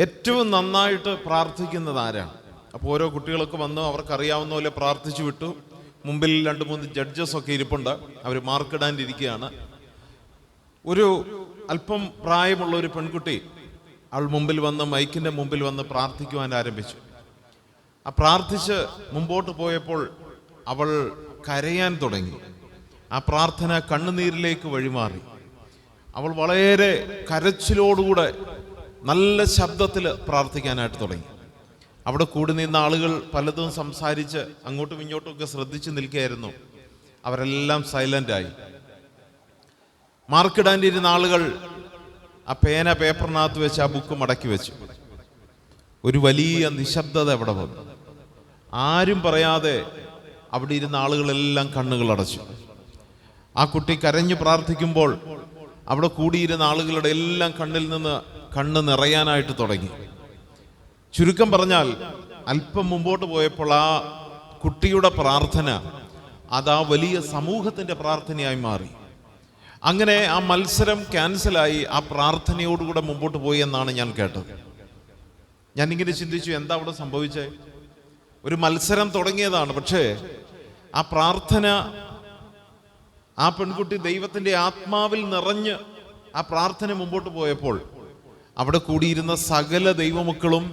ഏറ്റവും നന്നായിട്ട് പ്രാർത്ഥിക്കുന്നത് ആരാണ്? അപ്പോൾ ഓരോ കുട്ടികളൊക്കെ വന്ന് അവർക്കറിയാവുന്ന പോലെ പ്രാർത്ഥിച്ചു വിട്ടു. മുമ്പിൽ 2-3 ജഡ്ജസ് ഒക്കെ ഇരിപ്പുണ്ട്. അവർ മാർക്കിടാനിരിക്കുകയാണ്. ഒരു അല്പം പ്രായമുള്ള ഒരു പെൺകുട്ടി അവൾ മുമ്പിൽ വന്ന് മൈക്കിൻ്റെ മുമ്പിൽ വന്ന് പ്രാർത്ഥിക്കുവാൻ ആരംഭിച്ചു. ആ പ്രാർത്ഥിച്ച് മുമ്പോട്ട് പോയപ്പോൾ അവൾ കരയാൻ തുടങ്ങി. ആ പ്രാർത്ഥന കണ്ണുനീരിലേക്ക് വഴിമാറി. അവൾ വളരെ കരച്ചിലോടുകൂടെ നല്ല ശബ്ദത്തിൽ പ്രാർത്ഥിക്കാനായിട്ട് തുടങ്ങി. അവിടെ കൂടി നിന്ന ആളുകൾ പലതും സംസാരിച്ച് അങ്ങോട്ടും ഇങ്ങോട്ടും ഒക്കെ ശ്രദ്ധിച്ച് നിൽക്കുകയായിരുന്നു. അവരെല്ലാം സൈലൻ്റായി. മാർക്കിടാനിരുന്ന ആളുകൾ ആ പേപ്പറിനകത്ത് വെച്ച് ആ ബുക്ക് മടക്കി വെച്ചു. ഒരു വലിയ നിശബ്ദത അവിടെ വന്നു. ആരും പറയാതെ അവിടെ ഇരുന്ന ആളുകളെല്ലാം കണ്ണുകൾ അടച്ചു. ആ കുട്ടി കരഞ്ഞു പ്രാർത്ഥിക്കുമ്പോൾ അവിടെ കൂടിയിരുന്ന ആളുകളുടെ എല്ലാം കണ്ണിൽ നിന്ന് കണ്ണ് നിറയാനായിട്ട് തുടങ്ങി. ചുരുക്കം പറഞ്ഞാൽ അല്പം മുമ്പോട്ട് പോയപ്പോൾ ആ കുട്ടിയുടെ പ്രാർത്ഥന അതാ വലിയ സമൂഹത്തിൻ്റെ പ്രാർത്ഥനയായി മാറി. അങ്ങനെ ആ മത്സരം ക്യാൻസലായി. ആ പ്രാർത്ഥനയോടുകൂടെ മുമ്പോട്ട് പോയി എന്നാണ് ഞാൻ കേട്ടത്. ഞാനിങ്ങനെ ചിന്തിച്ചു, എന്താ അവിടെ സംഭവിച്ചേ? ഒരു മത്സരം തുടങ്ങിയതാണ്, പക്ഷേ ആ പ്രാർത്ഥന, ആ പെൺകുട്ടി ദൈവത്തിൻ്റെ ആത്മാവിൽ നിറഞ്ഞ് ആ പ്രാർത്ഥന മുമ്പോട്ട് പോയപ്പോൾ അവിടെ കൂടിയിരുന്ന സകല ദൈവമക്കളും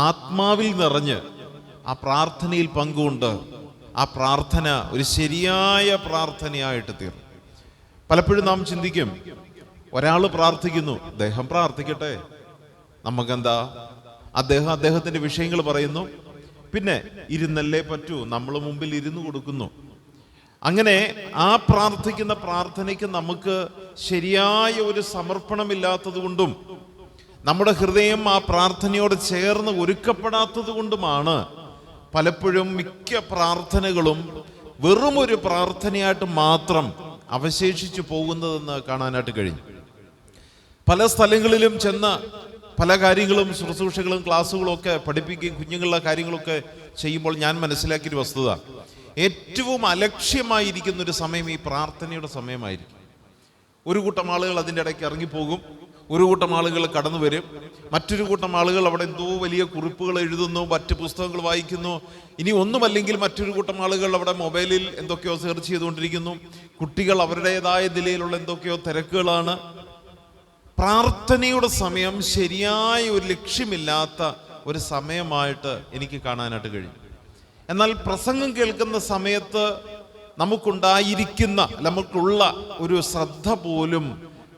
ആത്മാവിൽ നിറഞ്ഞ് ആ പ്രാർത്ഥനയിൽ പങ്കുകൊണ്ട് ആ പ്രാർത്ഥന ഒരു ശരിയായ പ്രാർത്ഥനയായിട്ട് തീർന്നു. പലപ്പോഴും നാം ചിന്തിക്കും, ഒരാൾ പ്രാർത്ഥിക്കുന്നു, അദ്ദേഹം പ്രാർത്ഥിക്കട്ടെ, നമുക്കെന്താ? അദ്ദേഹത്തിൻ്റെ വിഷയങ്ങൾ പറയുന്നു, പിന്നെ ഇരുന്നല്ലേ പറ്റൂ, നമ്മൾ മുമ്പിൽ ഇരുന്ന് കൊടുക്കുന്നു. അങ്ങനെ ആ പ്രാർത്ഥിക്കുന്ന പ്രാർത്ഥനയ്ക്ക് നമുക്ക് ശരിയായ ഒരു സമർപ്പണമില്ലാത്തത് കൊണ്ടും നമ്മുടെ ഹൃദയം ആ പ്രാർത്ഥനയോട് ചേർന്ന് ഒരുക്കപ്പെടാത്തത് കൊണ്ടുമാണ് പലപ്പോഴും മിക്ക പ്രാർത്ഥനകളും വെറും ഒരു പ്രാർത്ഥനയായിട്ട് മാത്രം അവശേഷിച്ചു പോകുന്നതെന്ന് കാണാനായിട്ട് കഴിഞ്ഞു. പല സ്ഥലങ്ങളിലും ചെന്ന് പല കാര്യങ്ങളും ശുശ്രൂഷകളും ക്ലാസ്സുകളും ഒക്കെ പഠിപ്പിക്കുകയും കുഞ്ഞുങ്ങളുടെ കാര്യങ്ങളൊക്കെ ചെയ്യുമ്പോൾ ഞാൻ മനസ്സിലാക്കിയൊരു വസ്തുത, ഏറ്റവും അലക്ഷ്യമായിരിക്കുന്ന ഒരു സമയം ഈ പ്രാർത്ഥനയുടെ സമയമായിരിക്കും. ഒരു കൂട്ടം ആളുകൾ അതിൻ്റെ ഇടയ്ക്ക് ഇറങ്ങിപ്പോകും, ഒരു കൂട്ടം ആളുകൾ കടന്നു വരും, മറ്റൊരു കൂട്ടം ആളുകൾ അവിടെ എന്തോ വലിയ കുറിപ്പുകൾ എഴുതുന്നു, മറ്റ് പുസ്തകങ്ങൾ വായിക്കുന്നു. ഇനി ഒന്നുമല്ലെങ്കിൽ മറ്റൊരു കൂട്ടം ആളുകൾ അവിടെ മൊബൈലിൽ എന്തൊക്കെയോ സെർച്ച് ചെയ്തുകൊണ്ടിരിക്കുന്നു. കുട്ടികൾ അവരുടേതായ നിലയിലുള്ള എന്തൊക്കെയോ തിരക്കുകളാണ്. പ്രാർത്ഥനയുടെ സമയം ശരിയായ ഒരു ലക്ഷ്യമില്ലാത്ത ഒരു സമയമായിട്ട് എനിക്ക് കാണാനായിട്ട് കഴിയും. എന്നാൽ പ്രസംഗം കേൾക്കുന്ന സമയത്ത് നമുക്കുള്ള ഒരു ശ്രദ്ധ പോലും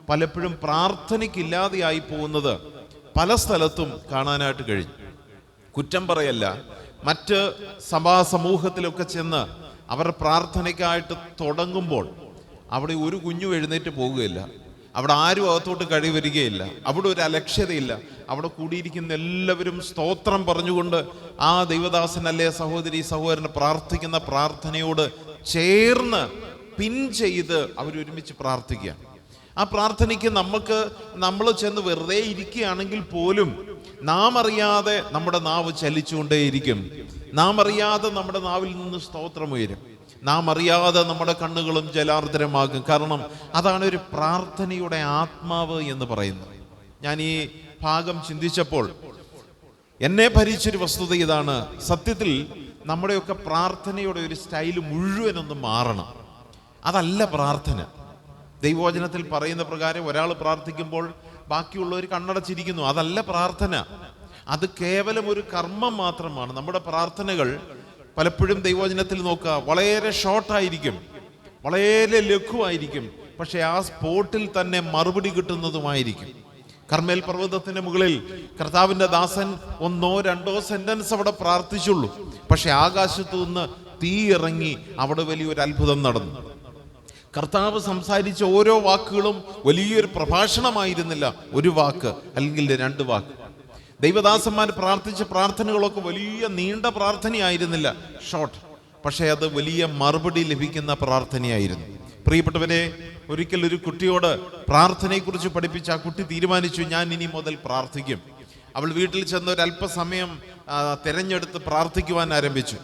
പലപ്പോഴും പ്രാർത്ഥനയ്ക്കില്ലാതെയായി പോകുന്നത് പല സ്ഥലത്തും കാണാനായിട്ട് കഴിഞ്ഞു. കുറ്റം പറയല്ല, മറ്റ് സഭാ സമൂഹത്തിലൊക്കെ ചെന്ന് അവർ പ്രാർത്ഥനയ്ക്കായിട്ട് തുടങ്ങുമ്പോൾ അവിടെ ഒരു കുഞ്ഞു എഴുന്നേറ്റ് പോകുകയില്ല, അവിടെ ആരും അകത്തോട്ട് കഴി വരികയില്ല, അവിടെ ഒരു അലക്ഷ്യതയില്ല. അവിടെ കൂടിയിരിക്കുന്ന എല്ലാവരും സ്തോത്രം പറഞ്ഞുകൊണ്ട് ആ ദൈവദാസനല്ലേ സഹോദരി സഹോദരൻ പ്രാർത്ഥിക്കുന്ന പ്രാർത്ഥനയോട് ചേർന്ന് പിൻ ചെയ്ത് അവരൊരുമിച്ച് പ്രാർത്ഥിക്കുക. ആ പ്രാർത്ഥനയ്ക്ക് നമ്മൾ ചെന്ന് വെറുതെ ഇരിക്കുകയാണെങ്കിൽ പോലും നാം അറിയാതെ നമ്മുടെ നാവ് ചലിച്ചുകൊണ്ടേയിരിക്കും. നാം അറിയാതെ നമ്മുടെ നാവിൽ നിന്ന് സ്തോത്രം ഉയരും. നാം അറിയാതെ നമ്മുടെ കണ്ണുകളും ജലാർദ്രമാകും. കാരണം അതാണ് ഒരു പ്രാർത്ഥനയുടെ ആത്മാവ് എന്ന് പറയുന്നത്. ഞാൻ ഈ ഭാഗം ചിന്തിച്ചപ്പോൾ എന്നെ ഭരിച്ചൊരു വസ്തുത ഇതാണ്. സത്യത്തിൽ നമ്മുടെയൊക്കെ പ്രാർത്ഥനയുടെ ഒരു സ്റ്റൈല് മുഴുവനൊന്ന് മാറണം. അതല്ല പ്രാർത്ഥന. ദൈവവചനത്തിൽ പറയുന്ന പ്രകാരം ഒരാൾ പ്രാർത്ഥിക്കുമ്പോൾ ബാക്കിയുള്ളവർ കണ്ണടച്ചിരിക്കുന്നു. അതല്ല പ്രാർത്ഥന. അത് കേവലം ഒരു കർമ്മം മാത്രമാണ്. നമ്മുടെ പ്രാർത്ഥനകൾ പലപ്പോഴും ദൈവവചനത്തിൽ നോക്കുക, വളരെ ഷോർട്ടായിരിക്കും, വളരെ ലഘുവായിരിക്കും, പക്ഷെ ആ സ്പോട്ടിൽ തന്നെ മറുപടി കിട്ടുന്നതുമായിരിക്കും. കർമ്മേൽ പർവ്വതത്തിന്റെ മുകളിൽ കർത്താവിന്റെ ദാസൻ 1-2 സെന്റൻസ് അവിടെ പ്രാർത്ഥിച്ചുള്ളൂ, പക്ഷെ ആകാശത്തു നിന്ന് തീ ഇറങ്ങി അവിടെ വലിയൊരു അത്ഭുതം നടന്നു. കർത്താവ് സംസാരിച്ച ഓരോ വാക്കുകളും വലിയൊരു പ്രഭാഷണമായിരുന്നില്ല, ഒരു വാക്ക് അല്ലെങ്കിൽ 2 വാക്ക്. ദൈവദാസന്മാർ പ്രാർത്ഥിച്ച പ്രാർത്ഥനകളൊക്കെ വലിയ നീണ്ട പ്രാർത്ഥനയായിരുന്നില്ല, ഷോർട്ട്, പക്ഷേ അത് വലിയ മറുപടി ലഭിക്കുന്ന പ്രാർത്ഥനയായിരുന്നു. പ്രിയപ്പെട്ടവരെ, ഒരിക്കൽ ഒരു കുട്ടിയോട് പ്രാർത്ഥനയെക്കുറിച്ച് പഠിപ്പിച്ച ആ കുട്ടി തീരുമാനിച്ചു, ഞാൻ ഇനി മുതൽ പ്രാർത്ഥിക്കും. അവൾ വീട്ടിൽ ചെന്ന് ഒരല്പസമയം തിരഞ്ഞെടുത്ത് പ്രാർത്ഥിക്കുവാൻ ആരംഭിച്ചു.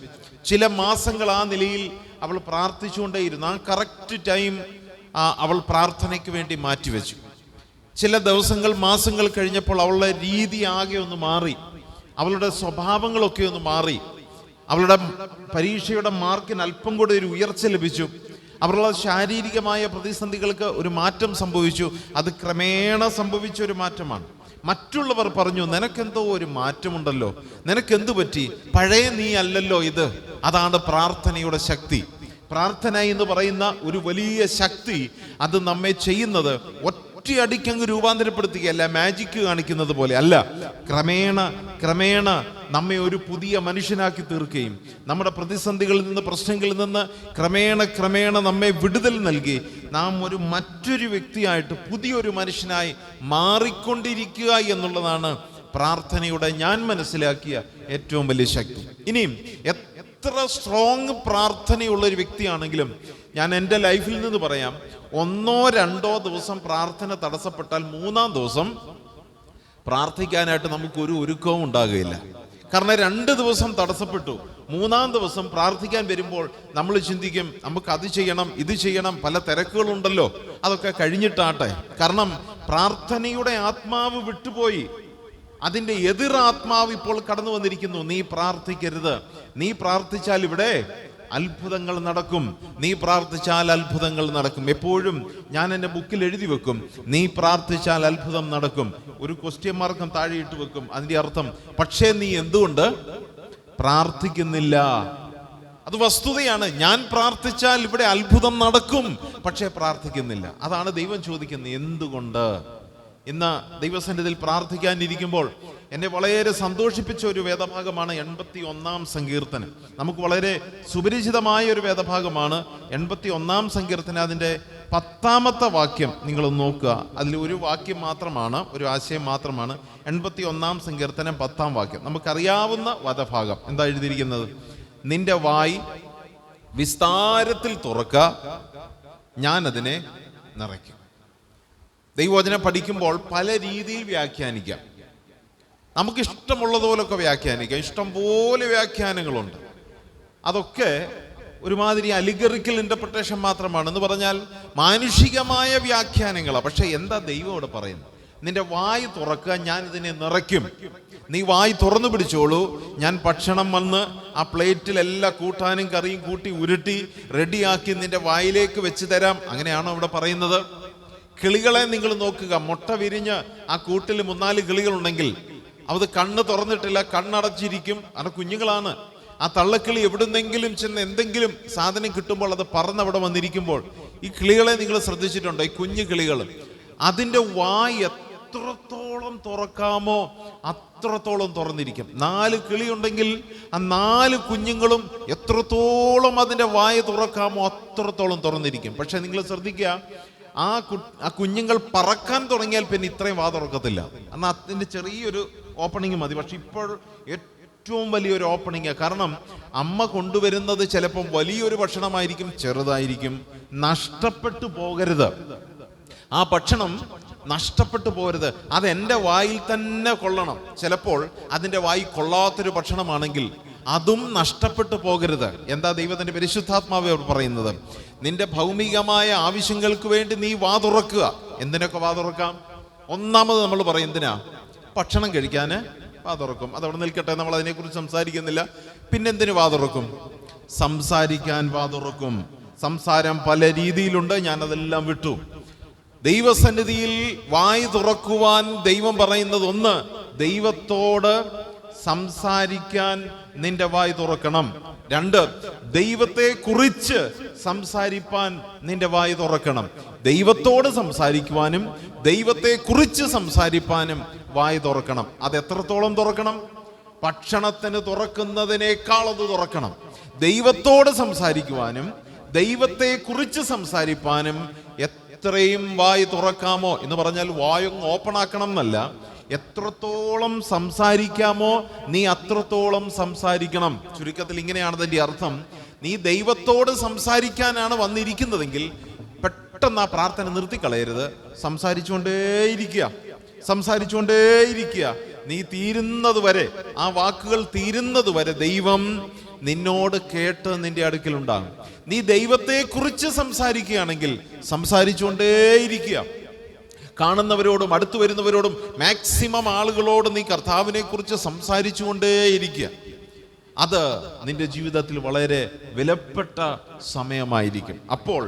ചില മാസങ്ങൾ ആ നിലയിൽ അവൾ പ്രാർത്ഥിച്ചുകൊണ്ടേയിരുന്നു. ആ കറക്റ്റ് ടൈം അവൾ പ്രാർത്ഥനയ്ക്ക് വേണ്ടി മാറ്റിവെച്ചു. ചില ദിവസങ്ങൾ മാസങ്ങൾ കഴിഞ്ഞപ്പോൾ അവളുടെ രീതി ആകെ ഒന്ന് മാറി, അവളുടെ സ്വഭാവങ്ങളൊക്കെ ഒന്ന് മാറി. അവളുടെ പരീക്ഷയുടെ മാർക്കിന് അല്പം കൂടെ ഒരു ഉയർച്ച ലഭിച്ചു. അവരുടെ ശാരീരികമായ പ്രതിസന്ധികൾക്ക് ഒരു മാറ്റം സംഭവിച്ചു. അത് ക്രമേണ സംഭവിച്ച ഒരു മാറ്റമാണ്. മറ്റുള്ളവർ പറഞ്ഞു, നിനക്കെന്തോ ഒരു മാറ്റമുണ്ടല്ലോ, നിനക്കെന്തു പറ്റി, പഴയ നീ അല്ലല്ലോ ഇത്. അതാണ് പ്രാർത്ഥനയുടെ ശക്തി. പ്രാർത്ഥന എന്ന് പറയുന്ന ഒരു വലിയ ശക്തി, അത് നമ്മെ ചെയ്യുന്നത് ഒറ്റയടിക്കങ്ങ് രൂപാന്തരപ്പെടുത്തുകയല്ല, മാജിക് കാണിക്കുന്നത് പോലെ അല്ല. ക്രമേണ നമ്മെ ഒരു പുതിയ മനുഷ്യനാക്കി തീർക്കുകയും നമ്മുടെ പ്രതിസന്ധികളിൽ നിന്ന്, പ്രശ്നങ്ങളിൽ നിന്ന് ക്രമേണ നമ്മെ വിടുതൽ നൽകി നാം ഒരു മറ്റൊരു വ്യക്തിയായിട്ട്, പുതിയൊരു മനുഷ്യനായി മാറിക്കൊണ്ടിരിക്കുക എന്നുള്ളതാണ് പ്രാർത്ഥനയുടെ ഞാൻ മനസ്സിലാക്കിയ ഏറ്റവും വലിയ ശക്തി. ഇനിയും എത്ര സ്ട്രോങ് പ്രാർത്ഥനയുള്ളൊരു വ്യക്തിയാണെങ്കിലും ഞാൻ എൻ്റെ ലൈഫിൽ നിന്ന് പറയാം, 1-2 ദിവസം പ്രാർത്ഥന തടസ്സപ്പെട്ടാൽ 3-ാം ദിവസം പ്രാർത്ഥിക്കാനായിട്ട് നമുക്കൊരു ഒരുക്കവും ഉണ്ടാകുകയില്ല. കാരണം 2 ദിവസം തടസ്സപ്പെട്ടു, 3-ാം ദിവസം പ്രാർത്ഥിക്കാൻ വരുമ്പോൾ നമ്മൾ ചിന്തിക്കും, നമുക്ക് അത് ചെയ്യണം, ഇത് ചെയ്യണം, പല തിരക്കുകളുണ്ടല്ലോ, അതൊക്കെ കഴിഞ്ഞിട്ടാട്ടെ. കാരണം പ്രാർത്ഥനയുടെ ആത്മാവ് വിട്ടുപോയി. അതിൻ്റെ എതിരാത്മാവ് ഇപ്പോൾ കടന്നു വന്നിരിക്കുന്നു. നീ പ്രാർത്ഥിക്കരുത്, നീ പ്രാർത്ഥിച്ചാൽ ഇവിടെ അത്ഭുതങ്ങൾ നടക്കും, നീ പ്രാർത്ഥിച്ചാൽ അത്ഭുതങ്ങൾ നടക്കും. എപ്പോഴും ഞാൻ എൻ്റെ ബുക്കിൽ എഴുതി വെക്കും, നീ പ്രാർത്ഥിച്ചാൽ അത്ഭുതം നടക്കും. ഒരു ക്വസ്റ്റ്യൻ മാർക്കും താഴെ ഇട്ട് വെക്കും. അതിൻ്റെ അർത്ഥം, പക്ഷേ നീ എന്തുകൊണ്ട് പ്രാർത്ഥിക്കുന്നില്ല? അത് വസ്തുതയാണ്. ഞാൻ പ്രാർത്ഥിച്ചാൽ ഇവിടെ അത്ഭുതം നടക്കും, പക്ഷേ പ്രാർത്ഥിക്കുന്നില്ല. അതാണ് ദൈവം ചോദിക്കുന്നത്, എന്തുകൊണ്ട്? ഇന്ന് ദൈവസന്നിധിയിൽ പ്രാർത്ഥിക്കാനിരിക്കുമ്പോൾ എന്നെ വളരെ സന്തോഷിപ്പിച്ച ഒരു വേദഭാഗമാണ് 81-ാം സങ്കീർത്തനം. നമുക്ക് വളരെ സുപരിചിതമായ ഒരു വേദഭാഗമാണ് 81-ാം സങ്കീർത്തനം. അതിൻ്റെ 10-ാമത്തെ വാക്യം നിങ്ങൾ നോക്കുക. അതിൽ ഒരു വാക്യം മാത്രമാണ്, ഒരു ആശയം മാത്രമാണ്. 81-ാം സങ്കീർത്തനം 10-ാം വാക്യം നമുക്കറിയാവുന്ന വേദഭാഗം. എന്താ എഴുതിയിരിക്കുന്നത്? നിന്റെ വായ് വിസ്താരത്തിൽ തുറക്ക, ഞാൻ അതിനെ നിറയ്ക്കും. ദൈവവചനം പഠിക്കുമ്പോൾ പല രീതിയിൽ വ്യാഖ്യാനിക്കാം. നമുക്ക് ഇഷ്ടമുള്ളതുപോലൊക്കെ വ്യാഖ്യാനിക്കാം. ഇഷ്ടംപോലെ വ്യാഖ്യാനങ്ങളുണ്ട്. അതൊക്കെ ഒരുമാതിരി അലിഗറിക്കൽ ഇന്റർപ്രിട്ടേഷൻ മാത്രമാണ്. എന്ന് പറഞ്ഞാൽ മാനുഷികമായ വ്യാഖ്യാനങ്ങളാണ്. പക്ഷെ എന്താ ദൈവം ഇവിടെ പറയുന്നത്? നിന്റെ വായ് തുറക്കുക, ഞാൻ ഇതിനെ നിറയ്ക്കും. നീ വായ് തുറന്നു പിടിച്ചോളൂ, ഞാൻ ഭക്ഷണം വന്ന് ആ പ്ലേറ്റിൽ എല്ലാ കൂട്ടാനും കറിയും കൂട്ടി ഉരുട്ടി റെഡിയാക്കി നിന്റെ വായിലേക്ക് വെച്ച് തരാം. അങ്ങനെയാണോ ഇവിടെ പറയുന്നത്? കിളികളെ നിങ്ങൾ നോക്കുക. മുട്ട വിരിഞ്ഞ് ആ കൂട്ടിൽ 3-4 കിളികളുണ്ടെങ്കിൽ അത് കണ്ണ് തുറന്നിട്ടില്ല, കണ്ണടച്ചിരിക്കും. അത് കുഞ്ഞുങ്ങളാണ്. ആ തള്ളക്കിളി എവിടുന്നെങ്കിലും ചെന്ന് എന്തെങ്കിലും സാധനം കിട്ടുമ്പോൾ അത് പറന്നവിടെ വന്നിരിക്കുമ്പോൾ ഈ കിളികളെ നിങ്ങൾ ശ്രദ്ധിച്ചിട്ടുണ്ടോ? ഈ കുഞ്ഞു കിളികൾ, അതിൻ്റെ വായ് എത്രത്തോളം തുറക്കാമോ അത്രത്തോളം തുറന്നിരിക്കും. 4 കിളിയുണ്ടെങ്കിൽ ആ 4 കുഞ്ഞുങ്ങളും എത്രത്തോളം അതിൻ്റെ വായ് തുറക്കാമോ അത്രത്തോളം തുറന്നിരിക്കും. പക്ഷെ നിങ്ങൾ ശ്രദ്ധിക്കുക, ആ കുഞ്ഞുങ്ങൾ പറക്കാൻ തുടങ്ങിയാൽ പിന്നെ ഇത്രയും വാ തുറക്കത്തില്ല. എന്നാൽ അതിൻ്റെ ചെറിയൊരു ഓപ്പണിങ് മതി. പക്ഷെ ഇപ്പോൾ ഏറ്റവും വലിയൊരു ഓപ്പണിങ്. കാരണം അമ്മ കൊണ്ടുവരുന്നത് ചിലപ്പം വലിയൊരു ഭക്ഷണമായിരിക്കും, ചെറുതായിരിക്കും. നഷ്ടപ്പെട്ടു പോകരുത്, ആ ഭക്ഷണം നഷ്ടപ്പെട്ടു പോകരുത്. അത് എൻ്റെ വായിൽ തന്നെ കൊള്ളണം. ചിലപ്പോൾ അതിൻ്റെ വായി കൊള്ളാത്തൊരു ഭക്ഷണമാണെങ്കിൽ അതും നഷ്ടപ്പെട്ടു പോകരുത്. എന്താ ദൈവത്തിൻ്റെ പരിശുദ്ധാത്മാവ് പറയുന്നത്? നിന്റെ ഭൗമികമായ ആവശ്യങ്ങൾക്ക് വേണ്ടി നീ വാ തുറക്കുക. എന്തിനൊക്കെ വാ തുറക്കാം? ഒന്നാമത് നമ്മൾ പറയും, എന്തിനാ? ഭക്ഷണം കഴിക്കാൻ വാ തുറക്കും. അതവിടെ നിൽക്കട്ടെ, നമ്മൾ അതിനെക്കുറിച്ച് സംസാരിക്കുന്നില്ല. പിന്നെന്തിനു വാ തുറക്കും? സംസാരിക്കാൻ വാ തുറക്കും. സംസാരം പല രീതിയിലുണ്ട്, ഞാനതെല്ലാം വിട്ടു. ദൈവസന്നിധിയിൽ വായ് തുറക്കുവാൻ ദൈവം പറയുന്നത്, ഒന്ന്, ദൈവത്തോട് സംസാരിക്കാൻ നിന്റെ വായ് തുറക്കണം. 2, ദൈവത്തെ കുറിച്ച് സംസാരിപ്പാൻ നിന്റെ വായ് തുറക്കണം. ദൈവത്തോട് സംസാരിക്കുവാനും ദൈവത്തെ കുറിച്ച് സംസാരിപ്പാനും വായ് തുറക്കണം. അത് എത്രത്തോളം തുറക്കണം? ഭക്ഷണത്തിന് തുറക്കുന്നതിനേക്കാൾ അത് തുറക്കണം. ദൈവത്തോട് സംസാരിക്കുവാനും ദൈവത്തെ കുറിച്ച് സംസാരിപ്പാനും എത്രയും വായ് തുറക്കാമോ എന്ന് പറഞ്ഞാൽ വായൊന്ന് ഓപ്പൺ ആക്കണം എന്നല്ല, എത്രത്തോളം സംസാരിക്കാമോ നീ അത്രത്തോളം സംസാരിക്കണം. ചുരുക്കത്തിൽ ഇങ്ങനെയാണ് അതിൻ്റെ അർത്ഥം. നീ ദൈവത്തോട് സംസാരിക്കാനാണ് വന്നിരിക്കുന്നതെങ്കിൽ പെട്ടെന്ന് ആ പ്രാർത്ഥന നിർത്തിക്കളയരുത്. സംസാരിച്ചുകൊണ്ടേയിരിക്കുക. നീ തീരുന്നത് വരെ, ആ വാക്കുകൾ തീരുന്നത് വരെ ദൈവം നിന്നോട് കേട്ട് നിന്റെ അടുക്കലുണ്ടാകും. നീ ദൈവത്തെ കുറിച്ച് സംസാരിക്കുകയാണെങ്കിൽ സംസാരിച്ചുകൊണ്ടേയിരിക്കുക. കാണുന്നവരോടും അടുത്തു വരുന്നവരോടും മാക്സിമം ആളുകളോട് നീ കർത്താവിനെ കുറിച്ച് സംസാരിച്ചു കൊണ്ടേയിരിക്കുക. അത് നിന്റെ ജീവിതത്തിൽ വളരെ വിലപ്പെട്ട സമയമായിരിക്കും. അപ്പോൾ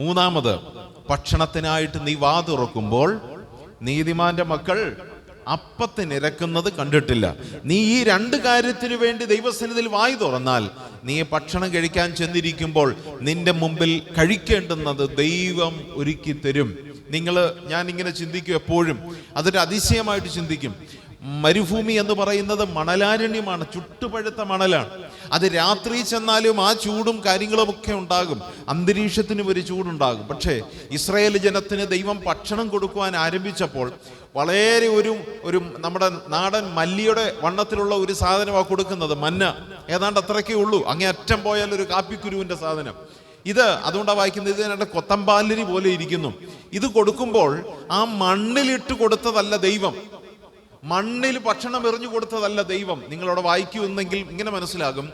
മൂന്നാമത്, ഭക്ഷണത്തിനായിട്ട് നീ വാ തുറക്കുമ്പോൾ നീതിമാന്റെ മക്കൾ അപ്പത്തിനിരക്കുന്നത് കണ്ടിട്ടില്ല. നീ ഈ രണ്ട് കാര്യത്തിനു വേണ്ടി ദൈവസന്നിധിയിൽ വായി തുറന്നാൽ, നീ ഭക്ഷണം കഴിക്കാൻ ചെന്നിരിക്കുമ്പോൾ നിന്റെ മുമ്പിൽ കഴിക്കേണ്ടുന്നത് ദൈവം ഒരുക്കി തരും. ഞാൻ ഇങ്ങനെ ചിന്തിക്കും, എപ്പോഴും അതൊരു അതിശയമായിട്ട് ചിന്തിക്കും. മരുഭൂമി എന്ന് പറയുന്നത് മണലാരണ്യമാണ്, ചുട്ടുപഴുത്ത മണലാണ്. അത് രാത്രി ചെന്നാലും ആ ചൂടും കാര്യങ്ങളും ഒക്കെ ഉണ്ടാകും, അന്തരീക്ഷത്തിനും ഒരു ചൂടുണ്ടാകും. പക്ഷേ ഇസ്രായേൽ ജനത്തിന് ദൈവം ഭക്ഷണം കൊടുക്കുവാൻ ആരംഭിച്ചപ്പോൾ വളരെ ഒരു നമ്മുടെ നാടൻ മല്ലിയുടെ വണ്ണത്തിലുള്ള ഒരു സാധനമാണ് കൊടുക്കുന്നത്, മന്ന. ഏതാണ്ട് അത്രയ്ക്കേ ഉള്ളൂ, അങ്ങേ അറ്റം പോയാൽ ഒരു കാപ്പിക്കുരുവിൻ്റെ സാധനം. ഇത് അതുകൊണ്ടാണ് വായിക്കുന്നത്, ഇതിനെ കൊത്തമ്പാലരി പോലെ ഇരിക്കുന്നു. ഇത് കൊടുക്കുമ്പോൾ ആ മണ്ണിലിട്ട് കൊടുത്തതല്ല ദൈവം, മണ്ണിൽ ഭക്ഷണം എറിഞ്ഞു കൊടുത്തതല്ല ദൈവം. നിങ്ങളവിടെ വായിക്കുന്നെങ്കിൽ ഇങ്ങനെ മനസ്സിലാകും.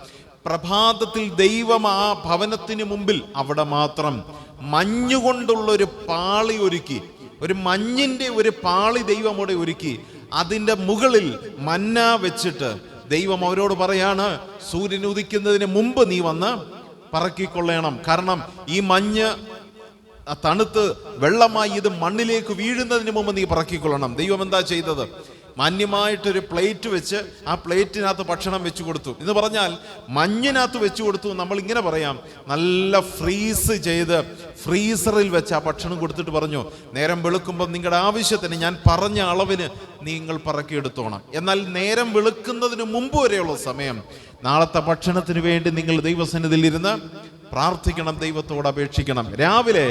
പ്രഭാതത്തിൽ ദൈവം ആ ഭവനത്തിന് മുമ്പിൽ അവിടെ മാത്രം മഞ്ഞുകൊണ്ടുള്ളൊരു പാളി ഒരുക്കി, ഒരു മഞ്ഞിന്റെ ഒരു പാളി ദൈവം അവിടെ ഒരുക്കി. അതിൻ്റെ മുകളിൽ മന്ന വെച്ചിട്ട് ദൈവം അവരോട് പറയാണ്, സൂര്യൻ ഉദിക്കുന്നതിന് മുമ്പ് നീ വന്ന് പറക്കിക്കൊള്ളണം. കാരണം ഈ മഞ്ഞ് തണുത്ത് വെള്ളമായി ഇത് മണ്ണിലേക്ക് വീഴുന്നതിന് മുമ്പ് നീ പറക്കിക്കൊള്ളണം. ദൈവം എന്താ ചെയ്തത്? മാന്യമായിട്ടൊരു പ്ലേറ്റ് വെച്ച് ആ പ്ലേറ്റിനകത്ത് ഭക്ഷണം വെച്ചു കൊടുത്തു. എന്ന് പറഞ്ഞാൽ മഞ്ഞിനകത്ത് വെച്ചു കൊടുത്തു. നമ്മൾ ഇങ്ങനെ പറയാം, നല്ല ഫ്രീസ് ചെയ്ത് ഫ്രീസറിൽ വെച്ച് ആ ഭക്ഷണം കൊടുത്തിട്ട് പറഞ്ഞു, നേരം വെളുക്കുമ്പോൾ നിങ്ങളുടെ ആവശ്യത്തിന് ഞാൻ പറഞ്ഞ അളവിന് നിങ്ങൾ പറക്കിയെടുത്തോണം. എന്നാൽ നേരം വെളുക്കുന്നതിന് മുമ്പ് വരെയുള്ള സമയം നാളത്തെ ഭക്ഷണത്തിന് വേണ്ടി നിങ്ങൾ ദൈവസന്നിധിയിൽ ഇരുന്ന് പ്രാർത്ഥിക്കണം, ദൈവത്തോട് അപേക്ഷിക്കണം. രാവിലെ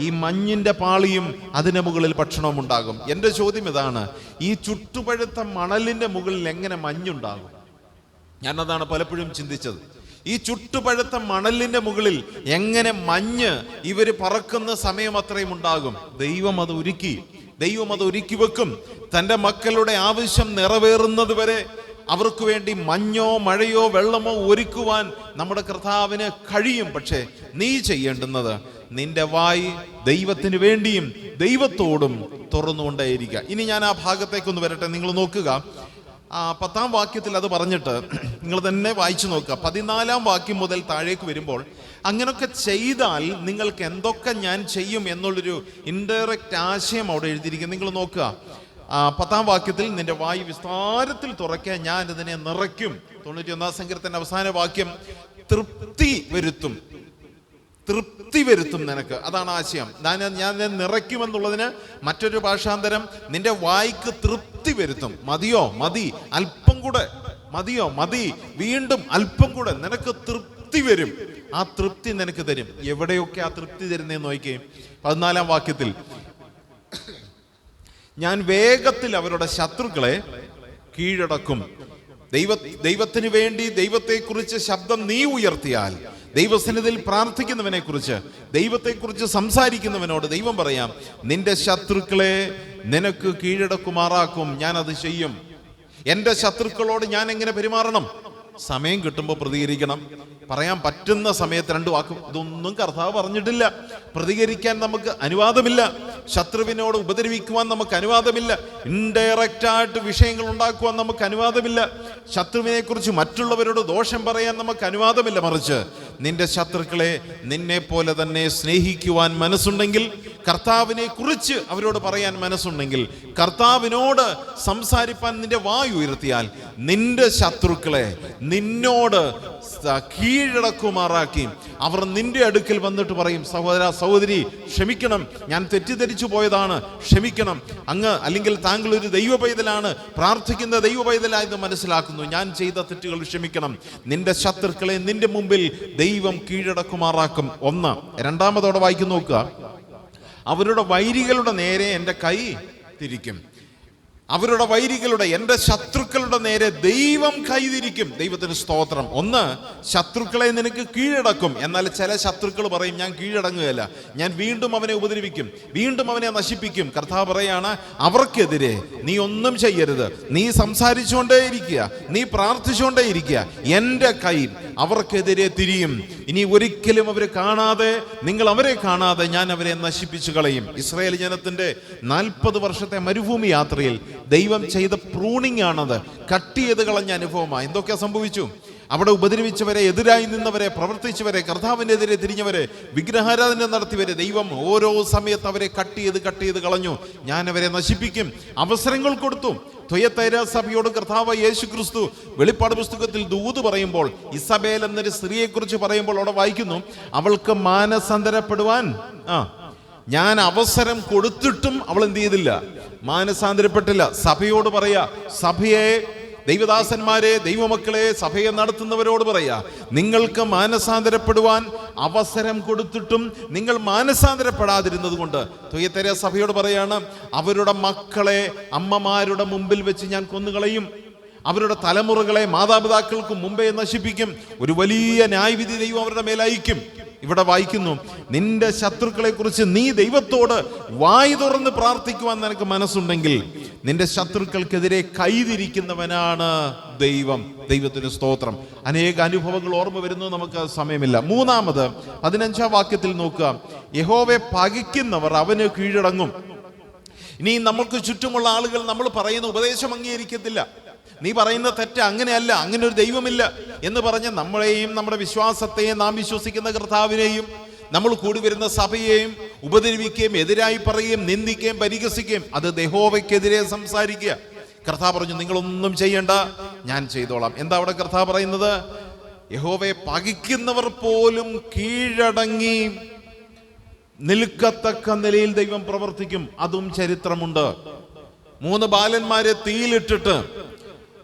ഈ മഞ്ഞിന്റെ പാളിയും അതിന് മുകളിൽ ഭക്ഷണവും ഉണ്ടാകും. എൻ്റെ ചോദ്യം ഇതാണ്, ഈ ചുട്ടുപഴുത്ത മണലിന്റെ മുകളിൽ എങ്ങനെ മഞ്ഞുണ്ടാകും? ഞാനതാണ് പലപ്പോഴും ചിന്തിച്ചത്. ഈ ചുട്ടുപഴുത്ത മണലിന്റെ മുകളിൽ എങ്ങനെ മഞ്ഞ് ഇവര് പറക്കുന്ന സമയം അത്രയും ഉണ്ടാകും? ദൈവം അത് ഒരുക്കി വെക്കും. തൻ്റെ മക്കളുടെ ആവശ്യം നിറവേറുന്നത് വരെ അവർക്ക് വേണ്ടി മഞ്ഞോ മഴയോ വെള്ളമോ ഒരുക്കുവാൻ നമ്മുടെ കർത്താവിന് കഴിയും. പക്ഷേ നീ ചെയ്യേണ്ടുന്നത് നിന്റെ വായി ദൈവത്തിന് വേണ്ടിയും ദൈവത്തോടും തുറന്നുകൊണ്ടേയിരിക്കുക. ഇനി ഞാൻ ആ ഭാഗത്തേക്കൊന്ന് വരട്ടെ. നിങ്ങൾ നോക്കുക, 10-ാം വാക്യത്തിൽ അത് പറഞ്ഞിട്ട് നിങ്ങൾ തന്നെ വായിച്ചു നോക്കുക. 14-ാം വാക്യം മുതൽ താഴേക്ക് വരുമ്പോൾ, അങ്ങനൊക്കെ ചെയ്താൽ നിങ്ങൾക്ക് എന്തൊക്കെ ഞാൻ ചെയ്യും എന്നുള്ളൊരു ഇൻഡയറക്റ്റ് ആശയം അവിടെ എഴുതിയിരിക്കും. നിങ്ങൾ നോക്കുക, 10-ാം വാക്യത്തിൽ നിന്റെ വായു വിസ്താരത്തിൽ തുറക്കാൻ ഞാൻ ഇതിനെ നിറയ്ക്കും. 91-ാം സങ്കീർത്തനത്തിന്റെ അവസാന വാക്യം, തൃപ്തി വരുത്തും നിനക്ക്. അതാണ് ആശയം. ഞാൻ നിറയ്ക്കുമെന്നുള്ളതിന് മറ്റൊരു ഭാഷാന്തരം, നിന്റെ വായിക്ക് തൃപ്തി വരുത്തും. മതി, അല്പം കൂടെ മതി, വീണ്ടും അല്പം കൂടെ, നിനക്ക് തൃപ്തി വരും. ആ തൃപ്തി നിനക്ക് തരും. എവിടെയൊക്കെ ആ തൃപ്തി തരുന്നതെന്ന് നോക്കിയേ. 14-ാം വാക്യത്തിൽ, ഞാൻ വേഗത്തിൽ അവരുടെ ശത്രുക്കളെ കീഴടക്കും. ദൈവത്തിന് വേണ്ടി ദൈവത്തെക്കുറിച്ച് ശബ്ദം നീ ഉയർത്തിയാൽ, ദൈവസന്നിധിയിൽ പ്രാർത്ഥിക്കുന്നവനെ കുറിച്ച്, ദൈവത്തെക്കുറിച്ച് സംസാരിക്കുന്നവനോട് ദൈവം പറയാം, നിന്റെ ശത്രുക്കളെ നിനക്ക് കീഴടക്കുമാറാക്കും. ഞാൻ അത് ചെയ്യും. എൻ്റെ ശത്രുക്കളോട് ഞാൻ എങ്ങനെ പെരുമാറണം? സമയം കിട്ടുമ്പോൾ പ്രതികരിക്കണം. പറയാൻ പറ്റുന്ന സമയത്ത് 2 വാക്കും. ഇതൊന്നും കർത്താവ് പറഞ്ഞിട്ടില്ല. പ്രതികരിക്കാൻ നമുക്ക് അനുവാദമില്ല. ശത്രുവിനോട് ഉപദ്രവിക്കുവാൻ നമുക്ക് അനുവാദമില്ല. ഇൻഡയറക്റ്റ് ആയിട്ട് വിഷയങ്ങൾ ഉണ്ടാക്കുവാൻ നമുക്ക് അനുവാദമില്ല. ശത്രുവിനെ കുറിച്ച് മറ്റുള്ളവരോട് ദോഷം പറയാൻ നമുക്ക് അനുവാദമില്ല. മറിച്ച് നിന്റെ ശത്രുക്കളെ നിന്നെ പോലെ തന്നെ സ്നേഹിക്കുവാൻ മനസ്സുണ്ടെങ്കിൽ, കർത്താവിനെ കുറിച്ച് അവരോട് പറയാൻ മനസ്സുണ്ടെങ്കിൽ, കർത്താവിനോട് സംസാരിപ്പാൻ നിന്റെ വായു ഉയർത്തിയാൽ, നിന്റെ ശത്രുക്കളെ നിന്നോട് കീഴടക്കുമാറാക്കി അവർ നിന്റെ അടുക്കൽ വന്നിട്ട് പറയും, സഹോദര സഹോദരി ക്ഷമിക്കണം, ഞാൻ തെറ്റിദ്ധരിച്ചു പോയതാണ്, ക്ഷമിക്കണം. അങ്ങ് അല്ലെങ്കിൽ താങ്കൾ ഒരു ദൈവ പൈതലാണ്, പ്രാർത്ഥിക്കുന്ന ദൈവ പൈതലായെന്ന് മനസ്സിലാക്കുന്നു, ഞാൻ ചെയ്ത തെറ്റുകൾ ക്ഷമിക്കണം. നിന്റെ ശത്രുക്കളെ നിന്റെ മുമ്പിൽ ദൈവം കീഴടക്കുമാറാക്കും. 1. രണ്ടാമതോടെ വായിക്കും നോക്കുക, അവരുടെ വൈരികളുടെ നേരെ എൻ്റെ കൈ തിരിക്കും. അവരുടെ വൈരികളുടെ, എൻ്റെ ശത്രുക്കളുടെ നേരെ ദൈവം കൈതിരിക്കും. ദൈവത്തിന് സ്തോത്രം. 1, ശത്രുക്കളെ നിനക്ക് കീഴടക്കും. എന്നാൽ ചില ശത്രുക്കൾ പറയും, ഞാൻ കീഴടങ്ങുകയല്ല, ഞാൻ വീണ്ടും അവനെ ഉപദ്രവിക്കും, വീണ്ടും അവനെ നശിപ്പിക്കും. കർത്താവ് പറയാണ്, അവർക്കെതിരെ നീ ഒന്നും ചെയ്യരുത്. നീ സംസാരിച്ചുകൊണ്ടേയിരിക്കുക, നീ പ്രാർത്ഥിച്ചുകൊണ്ടേയിരിക്കുക. എൻ്റെ കൈ അവർക്കെതിരെ തിരിയും. ഇനി ഒരിക്കലും അവരെ കാണാതെ, നിങ്ങൾ അവരെ കാണാതെ ഞാൻ അവരെ നശിപ്പിച്ചു കളയും. ഇസ്രായേൽ ജനത്തിന്റെ 40 വർഷത്തെ മരുഭൂമി യാത്രയിൽ ദൈവം ചെയ്ത പ്രൂണിംഗ് ആണത്. കട്ട് ചെയ്ത് കളഞ്ഞ അനുഭവമാണ്. എന്തൊക്കെ സംഭവിച്ചു? അവിടെ ഉപദ്രവിച്ചവരെ, എതിരായി നിന്നവരെ, പ്രവർത്തിച്ചവരെ, കർത്താവിനെതിരെ തിരിഞ്ഞവരെ, വിഗ്രഹാരാധന നടത്തിയവരെ ദൈവം ഓരോ സമയത്ത് അവരെ കട്ട് ചെയ്ത് കളഞ്ഞു. ഞാൻ അവരെ നശിപ്പിക്കും. അവസരങ്ങൾ കൊടുത്തു. തുയത്തൈര സഭയോട് കർത്താവ് യേശു ക്രിസ്തു വെളിപ്പാട് പുസ്തകത്തിൽ ദൂത് പറയുമ്പോൾ, ഇസബേൽ എന്നൊരു സ്ത്രീയെക്കുറിച്ച് പറയുമ്പോൾ അവിടെ വായിക്കുന്നു, അവൾക്ക് മാനസാന്തരപ്പെടുവാൻ ഞാൻ അവസരം കൊടുത്തിട്ടും അവൾ എന്ത് ചെയ്തില്ല? മാനസാന്തരപ്പെട്ടില്ല. സഭയോട് പറയാ, സഭയെ, ദൈവദാസന്മാരെ, ദൈവമക്കളെ, സഭയെ നടത്തുന്നവരോട് പറയാ, നിങ്ങൾക്ക് മാനസാന്തരപ്പെടുവാൻ അവസരം കൊടുത്തിട്ടും നിങ്ങൾ മാനസാന്തരപ്പെടാതിരുന്നത് കൊണ്ട് തുയത്തൈര സഭയോട് പറയാണ്, അവരുടെ മക്കളെ അമ്മമാരുടെ മുമ്പിൽ വെച്ച് ഞാൻ കൊന്നുകളയും. അവരുടെ തലമുറകളെ മാതാപിതാക്കൾക്ക് മുമ്പേ നശിപ്പിക്കും. ഒരു വലിയ ന്യായവിധി ദൈവം അവരുടെ മേലയക്കും. ഇവിടെ വായിക്കുന്നു, നിന്റെ ശത്രുക്കളെ കുറിച്ച് നീ ദൈവത്തോട് വായ് തുറന്ന് പ്രാർത്ഥിക്കുവാൻ നിനക്ക് മനസ്സുണ്ടെങ്കിൽ നിന്റെ ശത്രുക്കൾക്കെതിരെ കൈതിരിക്കുന്നവനാണ് ദൈവം. ദൈവത്തിന് സ്തോത്രം. അനേക അനുഭവങ്ങൾ ഓർമ്മ വരുന്നു, നമുക്ക് സമയമില്ല. മൂന്നാമത് 15-ാം വാക്യത്തിൽ നോക്കുക, യഹോവയെ പകയ്ക്കുന്നവർ അവന് കീഴടങ്ങും. ഇനി നമുക്ക് ചുറ്റുമുള്ള ആളുകൾ നമ്മൾ പറയുന്ന ഉപദേശം അംഗീകരിക്കത്തില്ല. നീ പറയുന്ന തെറ്റ്, അങ്ങനെയല്ല, അങ്ങനെ ഒരു ദൈവമില്ല എന്ന് പറഞ്ഞ് നമ്മളെയും നമ്മുടെ വിശ്വാസത്തെയും നാം വിശ്വസിക്കുന്ന കർത്താവിനെയും നമ്മൾ കൂടി വരുന്ന സഭയെയും ഉപദ്രവിക്കുകയും എതിരായി പറയുകയും നിന്ദിക്കുകയും പരിഹസിക്കുകയും, അത് യഹോവയ്ക്കെതിരെ സംസാരിക്കുക. കർത്താവ് പറഞ്ഞു, നിങ്ങളൊന്നും ചെയ്യണ്ട, ഞാൻ ചെയ്തോളാം. എന്താ അവിടെ കർത്താവ് പറയുന്നത്? യഹോവയെ പകയ്ക്കുന്നവർ പോലും കീഴടങ്ങി നിൽക്കത്തക്ക നിലയിൽ ദൈവം പ്രവർത്തിക്കും. അതും ചരിത്രമുണ്ട്. 3 ബാലന്മാരെ തീയിലിട്ടിട്ട്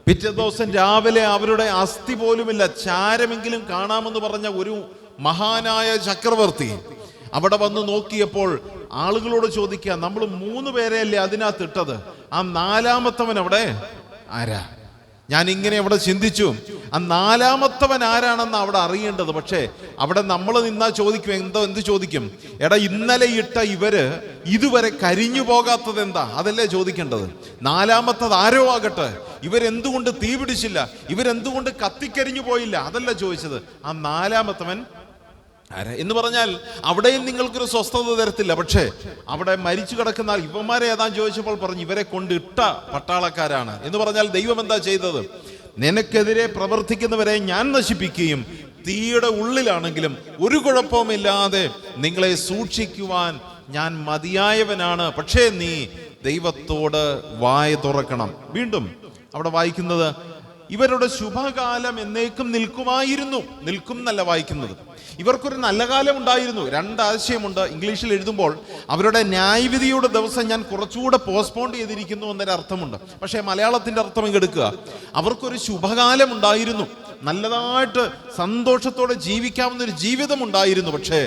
പിറ്റേ ദിവസം രാവിലെ അവരുടെ അസ്ഥി പോലുമില്ല, ചാരമെങ്കിലും കാണാമെന്ന് പറഞ്ഞ ഒരു മഹാനായ ചക്രവർത്തി അവിടെ വന്ന് നോക്കിയപ്പോൾ ആളുകളോട് ചോദിക്കുക, നമ്മൾ 3 പേരെയല്ലേ അതിനകത്ത് ഇട്ടത്, ആ 4-മത്തവൻ അവിടെ ആരാ? ഞാൻ ഇങ്ങനെ അവിടെ ചിന്തിച്ചു, ആ 4-മത്തവൻ ആരാണെന്ന് അവിടെ അറിയേണ്ടത്. പക്ഷേ അവിടെ നമ്മൾ നിന്നാ ചോദിക്കും, എന്ത് ചോദിക്കും? എടാ, ഇന്നലെ ഇട്ട ഇവര് ഇതുവരെ കരിഞ്ഞു പോകാത്തത് എന്താ? അതല്ലേ ചോദിക്കേണ്ടത്. 4-മത്തത് ആരോ ആകട്ടെ, ഇവരെന്തുകൊണ്ട് തീ പിടിച്ചില്ല, ഇവരെന്തുകൊണ്ട് കത്തിക്കരിഞ്ഞു പോയില്ല, അതല്ല ചോദിച്ചത്. ആ 4-മത്തവൻ ആരാ എന്ന് പറഞ്ഞാൽ അവിടെയും നിങ്ങൾക്കൊരു സ്വസ്ഥത തരത്തില്ല. പക്ഷേ അവിടെ മരിച്ചു കിടക്കുന്ന ഇവന്മാരെ ഏതാ ചോദിച്ചപ്പോൾ പറഞ്ഞു, ഇവരെ കൊണ്ടിട്ട പട്ടാളക്കാരാണ് എന്ന് പറഞ്ഞാൽ ദൈവം എന്താ ചെയ്തത്? നിനക്കെതിരെ പ്രവർത്തിക്കുന്നവരെ ഞാൻ നശിപ്പിക്കുകയും തീയുടെ ഉള്ളിലാണെങ്കിലും ഒരു കുഴപ്പവുമില്ലാതെ നിങ്ങളെ സൂക്ഷിക്കുവാൻ ഞാൻ മതിയായവനാണ്. പക്ഷേ നീ ദൈവത്തോട് വായ തുറക്കണം. വീണ്ടും അവിടെ വായിക്കുന്നത്, ഇവരുടെ ശുഭകാലം എന്നേക്കും നിൽക്കുമായിരുന്നു. നിൽക്കും എന്നല്ല വായിക്കുന്നത്, ഇവർക്കൊരു നല്ല കാലം ഉണ്ടായിരുന്നു. 2 ആശയമുണ്ട്. ഇംഗ്ലീഷിൽ എഴുതുമ്പോൾ അവരുടെ ന്യായവിധിയുടെ ദിവസം ഞാൻ കുറച്ചുകൂടെ പോസ്റ്റ്പോൺ ചെയ്തിരിക്കുന്നു എന്നൊരു അർത്ഥമുണ്ട്. പക്ഷേ മലയാളത്തിന്റെ അർത്ഥം ഇങ്ങെടുക്കുക, അവർക്കൊരു ശുഭകാലം ഉണ്ടായിരുന്നു, നല്ലതായിട്ട് സന്തോഷത്തോടെ ജീവിക്കാവുന്ന ഒരു ജീവിതം ഉണ്ടായിരുന്നു. പക്ഷേ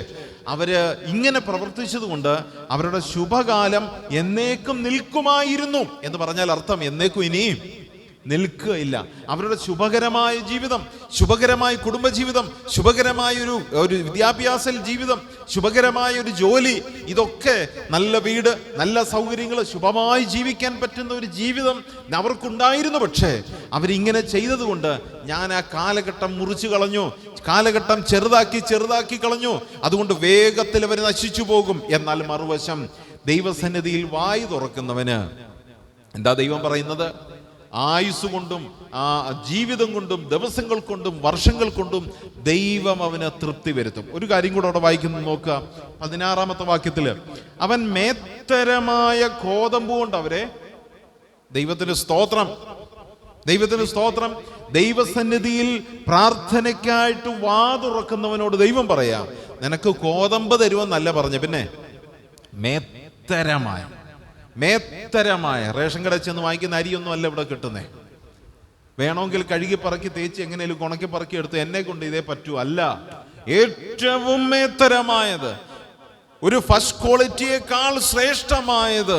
അവര് ഇങ്ങനെ പ്രവർത്തിച്ചത് കൊണ്ട് അവരുടെ ശുഭകാലം എന്നേക്കും നിൽക്കുമായിരുന്നു എന്ന് പറഞ്ഞാൽ അർത്ഥം എന്നേക്കും ഇനിയും നിൽക്കുകയില്ല. അവരുടെ ശുഭകരമായ ജീവിതം, ശുഭകരമായ കുടുംബജീവിതം, ശുഭകരമായ ഒരു വിദ്യാഭ്യാസ ജീവിതം, ശുഭകരമായ ഒരു ജോലി, ഇതൊക്കെ നല്ല വീട്, നല്ല സൗകര്യങ്ങൾ, ശുഭമായി ജീവിക്കാൻ പറ്റുന്ന ഒരു ജീവിതം അവർക്കുണ്ടായിരുന്നു. പക്ഷേ അവരിങ്ങനെ ചെയ്തതുകൊണ്ട് ഞാൻ ആ കാലഘട്ടം മുറിച്ചു കളഞ്ഞു, കാലഘട്ടം ചെറുതാക്കി കളഞ്ഞു. അതുകൊണ്ട് വേഗത്തിൽ അവർ നശിച്ചു പോകും. എന്നാൽ മറുവശം ദൈവസന്നിധിയിൽ വായ് തുറക്കുന്നവന് എന്താ ദൈവം പറയുന്നത്? ആയുസ് കൊണ്ടും ജീവിതം കൊണ്ടും ദിവസങ്ങൾ കൊണ്ടും വർഷങ്ങൾ കൊണ്ടും ദൈവം അവന് തൃപ്തി വരുത്തും. ഒരു കാര്യം കൂടെ അവിടെ വായിക്കുന്നത് നോക്കുക, 16-ാമത്തെ വാക്യത്തില്, അവൻ മേത്തരമായ കോതമ്പ് കൊണ്ട് അവരെ, ദൈവത്തിന് സ്തോത്രം, ദൈവത്തിന് സ്തോത്രം, ദൈവസന്നിധിയിൽ പ്രാർത്ഥനയ്ക്കായിട്ട് വാതുറക്കുന്നവനോട് ദൈവം പറയാ, നിനക്ക് കോതമ്പ് തരുമെന്നല്ല പറഞ്ഞ, പിന്നെ മേത്തരമായ റേഷൻ കടയിൽ ചെന്ന് വാങ്ങിക്കുന്ന അരിയൊന്നും അല്ല ഇവിടെ കിട്ടുന്നേ. വേണമെങ്കിൽ കഴുകി പറക്കി തേച്ച് എങ്ങനെയും ഉണക്കി പറക്കി എടുത്ത് എന്നെ കൊണ്ട് ഇതേ പറ്റൂ, അല്ല, ഏറ്റവും മേത്തരമായത്, ഒരു ഫസ്റ്റ് ക്വാളിറ്റിയേക്കാൾ ശ്രേഷ്ഠമായത്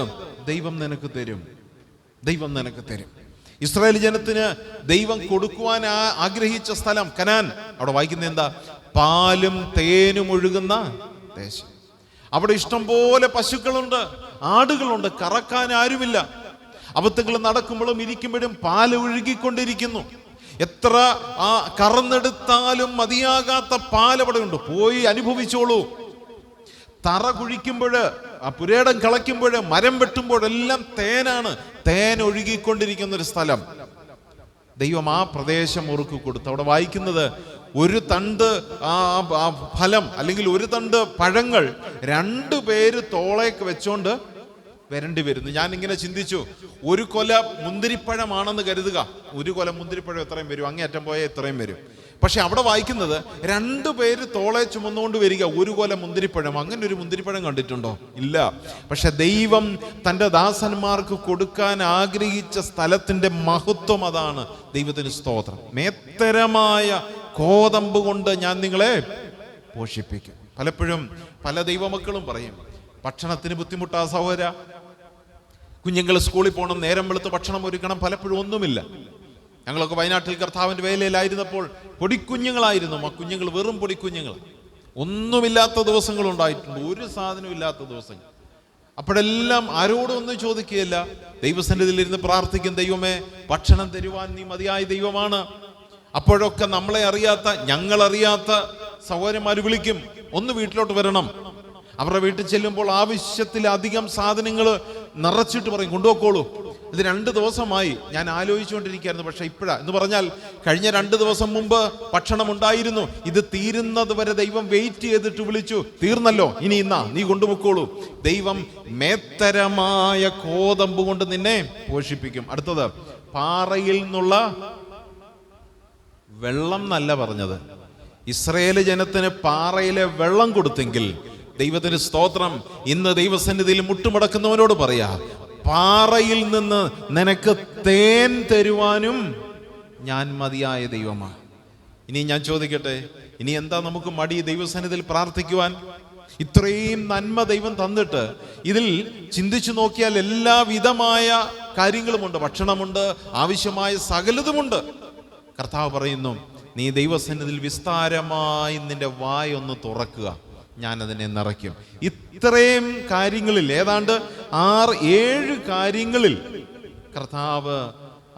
ദൈവം നിനക്ക് തരും. ദൈവം നിനക്ക് തരും. ഇസ്രായേൽ ജനത്തിന് ദൈവം കൊടുക്കുവാൻ ആഗ്രഹിച്ച സ്ഥലം കനാൻ. അവിടെ വായിക്കുന്നത് എന്താ? പാലും തേനും ഒഴുകുന്ന ദേശം. അവിടെ ഇഷ്ടം പോലെ പശുക്കളുണ്ട്, ആടുകളുണ്ട്, കറക്കാൻ ആരുമില്ല. അബദ്ധങ്ങൾ നടക്കുമ്പോഴും ഇരിക്കുമ്പോഴും പാല് ഒഴുകിക്കൊണ്ടിരിക്കുന്നു. എത്ര കറന്നെടുത്താലും മതിയാകാത്ത പാലവിടെയുണ്ട്. പോയി അനുഭവിച്ചോളൂ. തറ കുഴിക്കുമ്പോൾ, ആ പുരേടം കളയ്ക്കുമ്പോൾ, മരം വെട്ടുമ്പോഴെല്ലാം തേനാണ്. തേൻ ഒഴുകിക്കൊണ്ടിരിക്കുന്ന ഒരു സ്ഥലം. ദൈവം ആ പ്രദേശം ഓർക്ക് കൊടുത്തു. അവിടെ വായിക്കുന്നത്, ഒരു തണ്ട് ഫലം അല്ലെങ്കിൽ ഒരു തണ്ട് പഴങ്ങൾ 2 പേര് തോളേക്ക് വെച്ചോണ്ട് വരേണ്ടി വരുന്നു. ഞാനിങ്ങനെ ചിന്തിച്ചു, ഒരു കൊല മുന്തിരിപ്പഴമാണെന്ന് കരുതുക. ഒരു കൊല മുന്തിരിപ്പഴം എത്രയും വരും? അങ്ങേയറ്റം പോയാൽ എത്രയും വരും. പക്ഷെ അവിടെ വായിക്കുന്നത് 2 പേര് തോളെ ചുമന്നുകൊണ്ട് വരിക, ഒരു കൊല മുന്തിരിപ്പഴം. അങ്ങനെ ഒരു മുന്തിരിപ്പഴം കണ്ടിട്ടുണ്ടോ? ഇല്ല. പക്ഷെ ദൈവം തൻ്റെ ദാസന്മാർക്ക് കൊടുക്കാൻ ആഗ്രഹിച്ച സ്ഥലത്തിൻ്റെ മഹത്വം അതാണ്. ദൈവത്തിന് സ്തോത്രം. മേത്തരമായ കോതമ്പ് കൊണ്ട് ഞാൻ നിങ്ങളെ പോഷിപ്പിക്കും. പലപ്പോഴും പല ദൈവമക്കളും പറയും, ഭക്ഷണത്തിന് ബുദ്ധിമുട്ടാ സഹോദര, കുഞ്ഞുങ്ങൾ സ്കൂളിൽ പോകണം, നേരം വെളുത്ത് ഭക്ഷണം ഒരുക്കണം. പലപ്പോഴും ഒന്നുമില്ല. ഞങ്ങളൊക്കെ വയനാട്ടിൽ കർത്താവിൻ്റെ വേലയിലായിരുന്നപ്പോൾ പൊടിക്കുഞ്ഞുങ്ങളായിരുന്നു. ആ കുഞ്ഞുങ്ങൾ വെറും പൊടിക്കുഞ്ഞുങ്ങൾ. ഒന്നുമില്ലാത്ത ദിവസങ്ങളുണ്ടായിട്ടുണ്ട്, ഒരു സാധനവും ഇല്ലാത്ത ദിവസങ്ങൾ. അപ്പോഴെല്ലാം ആരോടും ഒന്നും ചോദിക്കുകയില്ല, ദൈവസന്നിധിയിലിരുന്ന് പ്രാർത്ഥിക്കും, ദൈവമേ ഭക്ഷണം തരുവാൻ നീ മതിയായ ദൈവമാണ്. അപ്പോഴൊക്കെ നമ്മളെ അറിയാത്ത, ഞങ്ങളറിയാത്ത സഹോദരന്മാർ വിളിക്കും, ഒന്ന് വീട്ടിലോട്ട് വരണം. അവരുടെ വീട്ടിൽ ചെല്ലുമ്പോൾ ആവശ്യത്തിലധികം സാധനങ്ങൾ നിറച്ചിട്ട് പറയും, കൊണ്ടുപോക്കോളൂ. ഇത് 2 ദിവസമായി ഞാൻ ആലോചിച്ചുകൊണ്ടിരിക്കുകയായിരുന്നു. പക്ഷെ ഇപ്പോഴാ എന്ന് പറഞ്ഞാൽ, കഴിഞ്ഞ 2 ദിവസം മുമ്പ് ഭക്ഷണം ഉണ്ടായിരുന്നു. ഇത് തീരുന്നത് വരെ ദൈവം വെയിറ്റ് ചെയ്തിട്ട് വിളിച്ചു, തീർന്നല്ലോ, ഇനി ഇന്നാ നീ കൊണ്ടുപോക്കോളൂ. ദൈവം മേത്തരമായ കോതമ്പ് കൊണ്ട് നിന്നെ പോഷിപ്പിക്കും. അടുത്തത്, പാറയിൽ നിന്നുള്ള വെള്ളം എന്നല്ല പറഞ്ഞത്. ഇസ്രായേൽ ജനത്തിന് പാറയിലെ വെള്ളം കൊടുത്തെങ്കിൽ, ദൈവത്തിന് സ്തോത്രം, ഇന്ന് ദൈവസന്നിധിയിൽ മുട്ടുമടക്കുന്നവനോട് പറയാ, പാറയിൽ നിന്ന് നിനക്ക് തേൻ തരുവാനും ഞാൻ മതിയായ ദൈവമാണ്. ഇനി ഞാൻ ചോദിക്കട്ടെ, ഇനി എന്താ നമുക്ക് മടി ദൈവസന്നിധിയിൽ പ്രാർത്ഥിക്കുവാൻ? ഇത്രയും നന്മ ദൈവം തന്നിട്ട് ഇതിൽ ചിന്തിച്ചു നോക്കിയാൽ എല്ലാവിധമായ കാര്യങ്ങളുമുണ്ട്. ഭക്ഷണമുണ്ട്, ആവശ്യമായ സകലതുമുണ്ട്. കർത്താവ് പറയുന്നു, നീ ദൈവസന്നിധിയിൽ വിസ്താരമായി നിന്റെ വായൊന്ന് തുറക്കുക, ഞാനതിനെ നിറയ്ക്കും. ഇത്രയും കാര്യങ്ങളിൽ, ഏതാണ്ട് 6-7 കാര്യങ്ങളിൽ കർത്താവ്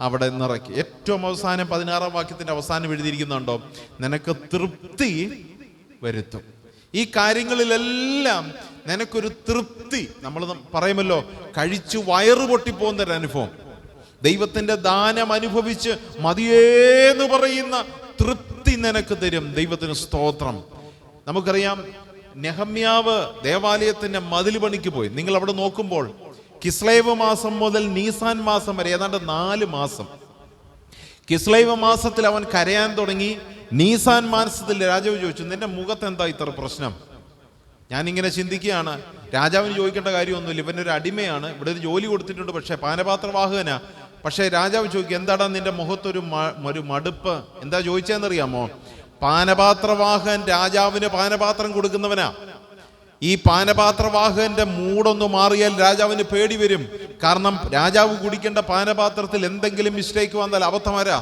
അവിടെ നിറയ്ക്കും. ഏറ്റവും അവസാനം 16-ാം വാക്യത്തിന്റെ അവസാനം എഴുതിയിരിക്കുന്നുണ്ടോ, നിനക്ക് തൃപ്തി വരുത്തും. ഈ കാര്യങ്ങളിലെല്ലാം നിനക്കൊരു തൃപ്തി. നമ്മൾ പറയുമല്ലോ, കഴിച്ചു വയറ് പൊട്ടിപ്പോകുന്നൊരു അനുഭവം. ദൈവത്തിന്റെ ദാനം അനുഭവിച്ച് മതിയേന്ന് പറയുന്ന തൃപ്തി നിനക്ക് തരും. ദൈവത്തിന് സ്തോത്രം. നമുക്കറിയാം, നെഹമ്യാവ് ദേവാലയത്തിന്റെ മതിൽ പണിക്ക് പോയി. നിങ്ങൾ അവിടെ നോക്കുമ്പോൾ കിസ്ലേവ് മാസം മുതൽ നീസാൻ മാസം വരെ ഏതാണ്ട് 4 മാസം. കിസ്ലേവ് മാസത്തിൽ അവൻ കരയാൻ തുടങ്ങി. നീസാൻ മാസത്തിൽ രാജാവ് ചോദിച്ചു, നിന്റെ മുഖത്ത് എന്താ ഇത്ര പ്രശ്നം? ഞാനിങ്ങനെ ചിന്തിക്കുകയാണ്, രാജാവിന് ചോദിക്കേണ്ട കാര്യമൊന്നുമില്ല, ഇവനൊരു അടിമയാണ്, ഇവിടെ ഒരു ജോലി കൊടുത്തിട്ടുണ്ട്, പക്ഷെ പാനപാത്രവാഹകനാ. പക്ഷെ രാജാവ് ചോദിക്കും, എന്താടാ നിന്റെ മുഖത്തൊരു മടുപ്പ്? എന്താ ചോദിച്ചതെന്നറിയാമോ? പാനപാത്രവാഹകൻ രാജാവിന് പാനപാത്രം കൊടുക്കുന്നവനാ. ഈ പാനപാത്രവാഹകന്റെ മൂടൊന്ന് മാറിയാൽ രാജാവിന് പേടി വരും. കാരണം രാജാവ് കുടിക്കേണ്ട പാനപാത്രത്തിൽ എന്തെങ്കിലും മിസ്റ്റേക്ക് വന്നാൽ അബദ്ധമാരാ,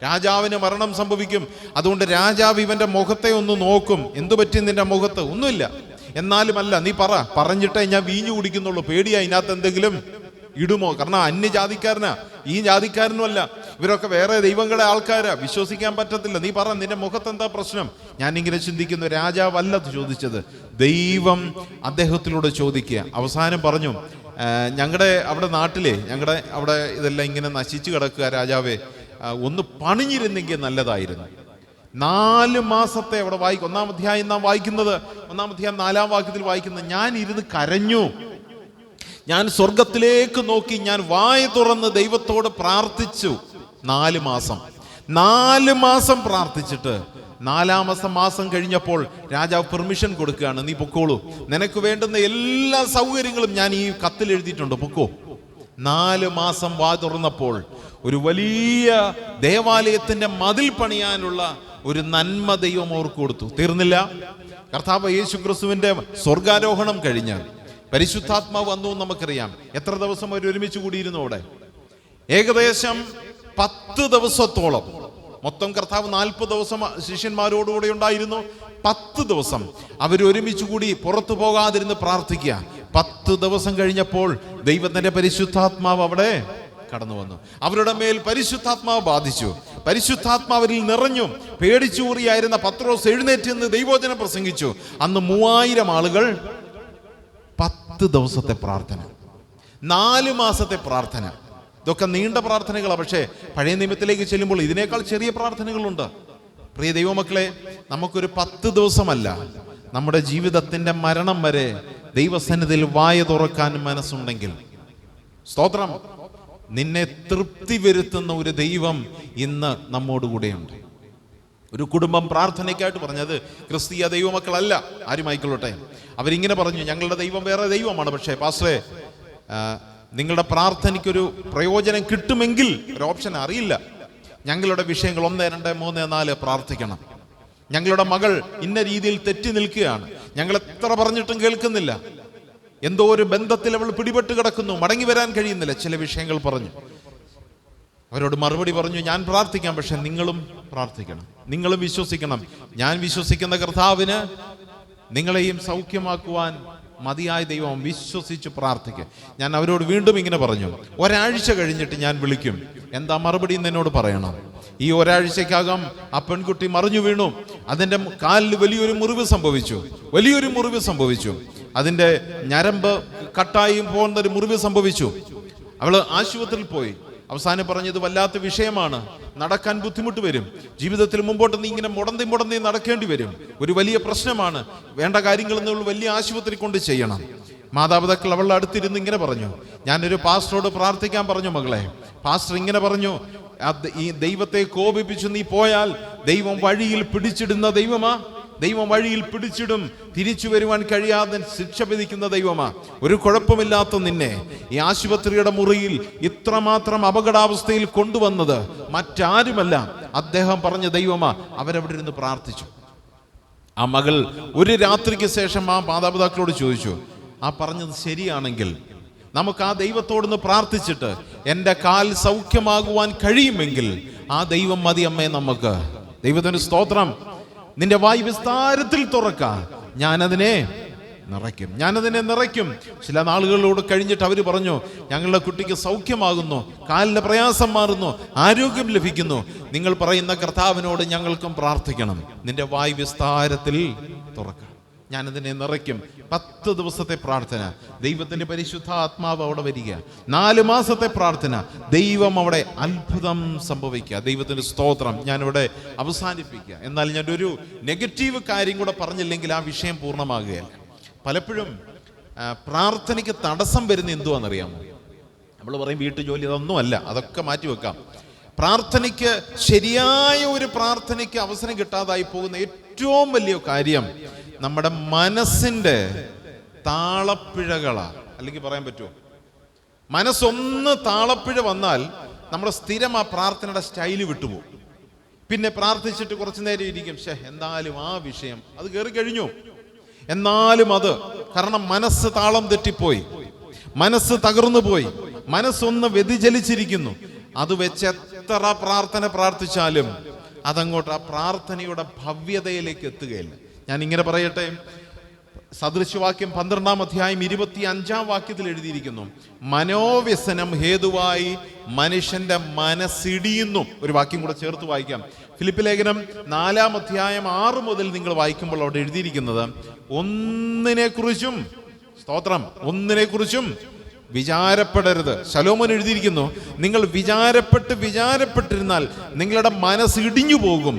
രാജാവിന് മരണം സംഭവിക്കും. അതുകൊണ്ട് രാജാവ് ഇവന്റെ മുഖത്തെ ഒന്ന് നോക്കും, എന്തു പറ്റി നിന്റെ മുഖത്ത്? ഒന്നുമില്ല. എന്നാലും അല്ല, നീ പറഞ്ഞിട്ടേ ഞാൻ വീഞ്ഞു കുടിക്കുന്നുള്ളൂ, പേടിയാ ഇതിനകത്ത് എന്തെങ്കിലും ഇടുമോ? കാരണം അന്യജാതിക്കാരനാ, ഈ ജാതിക്കാരനുമല്ല, ഇവരൊക്കെ വേറെ ദൈവങ്ങളുടെ ആൾക്കാരാ, വിശ്വസിക്കാൻ പറ്റത്തില്ല. നീ പറ, നിന്റെ മുഖത്ത് എന്താ പ്രശ്നം? ഞാനിങ്ങനെ ചിന്തിക്കുന്നു, രാജാവല്ല ചോദിച്ചത്, ദൈവം അദ്ദേഹത്തിലൂടെ ചോദിക്കുക. അവസാനം പറഞ്ഞു, ഞങ്ങളുടെ അവിടെ നാട്ടിലെ, ഞങ്ങളുടെ അവിടെ ഇതെല്ലാം ഇങ്ങനെ നശിച്ചു കിടക്കുക രാജാവേ, ഒന്ന് പണിഞ്ഞിരുന്നെങ്കിൽ നല്ലതായിരുന്നു. 4 മാസത്തെ അവിടെ വായിക്കും. 1-ാം അധ്യായം നാം വായിക്കുന്നത്, 1-ാം അധ്യായം 4-ാം വാക്യത്തിൽ വായിക്കുന്നത്, ഞാൻ ഇരുന്ന് കരഞ്ഞു, ഞാൻ സ്വർഗത്തിലേക്ക് നോക്കി, ഞാൻ വായ തുറന്ന് ദൈവത്തോട് പ്രാർത്ഥിച്ചു. 4 മാസം പ്രാർത്ഥിച്ചിട്ട് 4-ാമത്തെ മാസം കഴിഞ്ഞപ്പോൾ രാജാവ് പെർമിഷൻ കൊടുക്കുകയാണ്, നീ പൊക്കോളൂ, നിനക്ക് വേണ്ടുന്ന എല്ലാ സൗകര്യങ്ങളും ഞാൻ ഈ കത്തിൽ എഴുതിയിട്ടുണ്ട്, പൊക്കോ. 4 മാസം വാ തുറന്നപ്പോൾ ഒരു വലിയ ദേവാലയത്തിന്റെ മതിൽ പണിയാനുള്ള ഒരു നന്മ ദൈവം അവർക്ക് കൊടുത്തു. തീർന്നില്ല. കർത്താവ് യേശു ക്രിസ്തുവിന്റെ സ്വർഗാരോഹണം കഴിഞ്ഞാൽ പരിശുദ്ധാത്മാവ് വന്നു നമുക്കറിയാം. എത്ര ദിവസം അവർ ഒരുമിച്ച് കൂടിയിരുന്നു അവിടെ? ഏകദേശം 10 ദിവസത്തോളം. മൊത്തം കർത്താവ് 40 ദിവസം ശിഷ്യന്മാരോടുകൂടെ ഉണ്ടായിരുന്നു. 10 ദിവസം അവർ ഒരുമിച്ച് കൂടി പുറത്തു പോകാതിരുന്ന് പ്രാർത്ഥിക്കുക. 10 ദിവസം കഴിഞ്ഞപ്പോൾ ദൈവത്തിന്റെ പരിശുദ്ധാത്മാവ് അവിടെ കടന്നു വന്നു. അവരുടെ മേൽ പരിശുദ്ധാത്മാവ് ബാധിച്ചു. പരിശുദ്ധാത്മാവിൽ നിറഞ്ഞു. പേടിച്ചൂറിയായിരുന്ന പത്രോസ് എഴുന്നേറ്റ് നിന്ന് ദൈവവചനം പ്രസംഗിച്ചു. അന്ന് 3000 ആളുകൾ. 10 ദിവസത്തെ പ്രാർത്ഥന, 4 മാസത്തെ പ്രാർത്ഥന. ഇതൊക്കെ നീണ്ട പ്രാർത്ഥനകളാണ്. പക്ഷേ പഴയ നിയമത്തിലേക്ക് ചെല്ലുമ്പോൾ ഇതിനേക്കാൾ ചെറിയ പ്രാർത്ഥനകളുണ്ട്. പ്രിയ ദൈവമക്കളെ, നമുക്കൊരു 10 ദിവസമല്ല, നമ്മുടെ ജീവിതത്തിന്റെ മരണം വരെ ദൈവസന്നിധിയിൽ വായ തുറക്കാൻ മനസ്സുണ്ടെങ്കിൽ, സ്തോത്രം, നിന്നെ തൃപ്തി വരുത്തുന്ന ഒരു ദൈവം ഇന്ന് നമ്മോടുകൂടെയുണ്ട്. ഒരു കുടുംബം പ്രാർത്ഥനയ്ക്കായിട്ട് പറഞ്ഞത് ക്രിസ്തീയ ദൈവമക്കളല്ല, ആരുമായിക്കൊള്ളട്ടെ. അവരിങ്ങനെ പറഞ്ഞു, ഞങ്ങളുടെ ദൈവം വേറെ ദൈവമാണ്, പക്ഷേ പാസ്റ്ററെ നിങ്ങളുടെ പ്രാർത്ഥനയ്ക്കൊരു പ്രയോജനം കിട്ടുമെങ്കിൽ ഒരു ഓപ്ഷൻ അറിയില്ല. ഞങ്ങളുടെ വിഷയങ്ങൾ 1, 2, 3, 4 പ്രാർത്ഥിക്കണം. ഞങ്ങളുടെ മകൾ ഇന്ന രീതിയിൽ തെറ്റി നിൽക്കുകയാണ്, ഞങ്ങൾ എത്ര പറഞ്ഞിട്ടും കേൾക്കുന്നില്ല. എന്തോ ഒരു ബന്ധത്തിൽ അവൾ പിടിപെട്ട് കിടക്കുന്നു, മടങ്ങി വരാൻ കഴിയുന്നില്ല. ചില വിഷയങ്ങൾ പറഞ്ഞു. അവരോട് മറുപടി പറഞ്ഞു, ഞാൻ പ്രാർത്ഥിക്കാം, പക്ഷെ നിങ്ങളും പ്രാർത്ഥിക്കണം, നിങ്ങളും വിശ്വസിക്കണം. ഞാൻ വിശ്വസിക്കുന്ന കർത്താവിന് നിങ്ങളെയും സൗഖ്യമാക്കുവാൻ മതിയായ ദൈവം, വിശ്വസിച്ച് പ്രാർത്ഥിക്കുക. ഞാൻ അവരോട് വീണ്ടും ഇങ്ങനെ പറഞ്ഞു, ഒരാഴ്ച കഴിഞ്ഞിട്ട് ഞാൻ വിളിക്കും, എന്താ മറുപടി എന്നോട് പറയണം. ഈ ഒരാഴ്ചക്കകം ആ പെൺകുട്ടി മറിഞ്ഞു വീണു. അതിൻ്റെ കാലിൽ വലിയൊരു മുറിവ് സംഭവിച്ചു. അതിൻ്റെ ഞരമ്പ് കട്ടായും പോകുന്നൊരു മുറിവ് സംഭവിച്ചു. അവള് ആശുപത്രിയിൽ പോയി. അവസാനം പറഞ്ഞത് വല്ലാത്ത വിഷയമാണ്, നടക്കാൻ ബുദ്ധിമുട്ട് വരും, ജീവിതത്തിൽ മുമ്പോട്ട് നീ ഇങ്ങനെ മുടന്തി നടക്കേണ്ടി വരും, ഒരു വലിയ പ്രശ്നമാണ്, വേണ്ട കാര്യങ്ങളെന്നുള്ള വലിയ ആശുപത്രി കൊണ്ട് ചെയ്യണം. മാതാപിതാക്കൾ അവളുടെ അടുത്തിരുന്ന് ഇങ്ങനെ പറഞ്ഞു, ഞാനൊരു പാസ്റ്ററോട് പ്രാർത്ഥിക്കാൻ പറഞ്ഞു. മകളെ, പാസ്റ്റർ ഇങ്ങനെ പറഞ്ഞു, ഈ ദൈവത്തെ കോപിപ്പിച്ചു നീ പോയാൽ ദൈവം വഴിയിൽ പിടിച്ചിടുന്ന ദൈവമാ, ദൈവം വഴിയിൽ പിടിച്ചിടും, തിരിച്ചു വരുവാൻ കഴിയാതെ ശിക്ഷ വിധിക്കുന്ന ദൈവമാ. ഒരു കുഴപ്പമില്ലാത്ത നിന്നെ ഈ ആശുപത്രിയുടെ മുറിയിൽ ഇത്രമാത്രം അപകടാവസ്ഥയിൽ കൊണ്ടുവന്നത് മറ്റാരുമല്ല, അദ്ദേഹം പറഞ്ഞ ദൈവമാ. അവരവിടെ ഇരുന്ന് പ്രാർത്ഥിച്ചു. ആ മകൾ ഒരു രാത്രിക്ക് ശേഷം ആ മാതാപിതാക്കളോട് ചോദിച്ചു, ആ പറഞ്ഞത് ശരിയാണെങ്കിൽ നമുക്ക് ആ ദൈവത്തോടൊന്ന് പ്രാർത്ഥിച്ചിട്ട് എൻ്റെ കാൽ സൗഖ്യമാകുവാൻ കഴിയുമെങ്കിൽ ആ ദൈവം മതി അമ്മേ നമുക്ക്. ദൈവത്തിന് സ്തോത്രം. നിന്റെ വായ് വിസ്താരത്തിൽ തുറക്കാം, ഞാനതിനെ നിറയ്ക്കും. ചില നാളുകളോട് കഴിഞ്ഞിട്ട് അവർ പറഞ്ഞു, ഞങ്ങളുടെ കുട്ടിക്ക് സൗഖ്യമാകുന്നു, കാലിന്റെ പ്രയാസം മാറുന്നു, ആരോഗ്യം ലഭിക്കുന്നു. നിങ്ങൾ പറയുന്ന കർത്താവിനോട് ഞങ്ങൾക്കും പ്രാർത്ഥിക്കണം. നിന്റെ വായ് വിസ്താരത്തിൽ തുറക്കാം, ഞാനതിനെ നിറയ്ക്കും. 10 ദിവസത്തെ പ്രാർത്ഥന, ദൈവത്തിന്റെ പരിശുദ്ധ ആത്മാവ് അവിടെ വരിക. 4 മാസത്തെ പ്രാർത്ഥന, ദൈവം അവിടെ അത്ഭുതം സംഭവിക്കുക. ദൈവത്തിന്റെ സ്തോത്രം. ഞാനിവിടെ അവസാനിപ്പിക്കുക. എന്നാൽ ഞാനൊരു നെഗറ്റീവ് കാര്യം കൂടെ പറഞ്ഞില്ലെങ്കിൽ ആ വിഷയം പൂർണ്ണമാകുകയല്ല. പലപ്പോഴും പ്രാർത്ഥനയ്ക്ക് തടസ്സം വരുന്ന എന്തുവാണെന്നറിയാമോ? നമ്മൾ പറയും വീട്ടുജോലി, അതൊന്നുമല്ല, അതൊക്കെ മാറ്റിവെക്കാം. പ്രാർത്ഥനയ്ക്ക്, ശരിയായ ഒരു പ്രാർത്ഥനയ്ക്ക് അവസരം കിട്ടാതായി പോകുന്ന ഏറ്റവും വലിയ കാര്യം നമ്മുടെ മനസ്സിന്റെ താളപ്പിഴകളാ. അല്ലെങ്കിൽ പറയാൻ പറ്റുമോ, മനസ്സൊന്ന് താളപ്പിഴ വന്നാൽ നമ്മുടെ സ്ഥിരം ആ പ്രാർത്ഥനയുടെ സ്റ്റൈല് വിട്ടുപോകും. പിന്നെ പ്രാർത്ഥിച്ചിട്ട് കുറച്ചു നേരം ഇരിക്കും, എന്തായാലും ആ വിഷയം അത് കയറി കഴിഞ്ഞു. എന്നാലും അത് കാരണം മനസ്സ് താളം തെറ്റിപ്പോയി, മനസ്സ് തകർന്നു പോയി, മനസ്സൊന്ന് വ്യതിചലിച്ചിരിക്കുന്നു. അത് വെച്ച് എത്ര പ്രാർത്ഥന പ്രാർത്ഥിച്ചാലും അതങ്ങോട്ട് ആ പ്രാർത്ഥനയുടെ ഭവ്യതയിലേക്ക് എത്തുകയില്ല. ഞാൻ ഇങ്ങനെ പറയട്ടെ, സദൃശവാക്യം 12-ാം അധ്യായം 25-ാം വാക്യത്തിൽ എഴുതിയിരിക്കുന്നു, മനോവ്യസനം ഹേതുവായി മനുഷ്യന്റെ മനസ്സിടിയുന്നു. ഒരു വാക്യം കൂടെ ചേർത്ത് വായിക്കാം. ഫിലിപ്പി ലേഖനം 4-ാം അധ്യായം 6 മുതൽ നിങ്ങൾ വായിക്കുമ്പോൾ അവിടെ എഴുതിയിരിക്കുന്നത്, ഒന്നിനെക്കുറിച്ചും, സ്തോത്രം, ഒന്നിനെക്കുറിച്ചും വിചാരപ്പെടരുത്. ശലോമോൻ എഴുതിയിരിക്കുന്നു, നിങ്ങൾ വിചാരപ്പെട്ടിരുന്നാൽ നിങ്ങളുടെ മനസ്സ് ഇടിഞ്ഞു പോകും.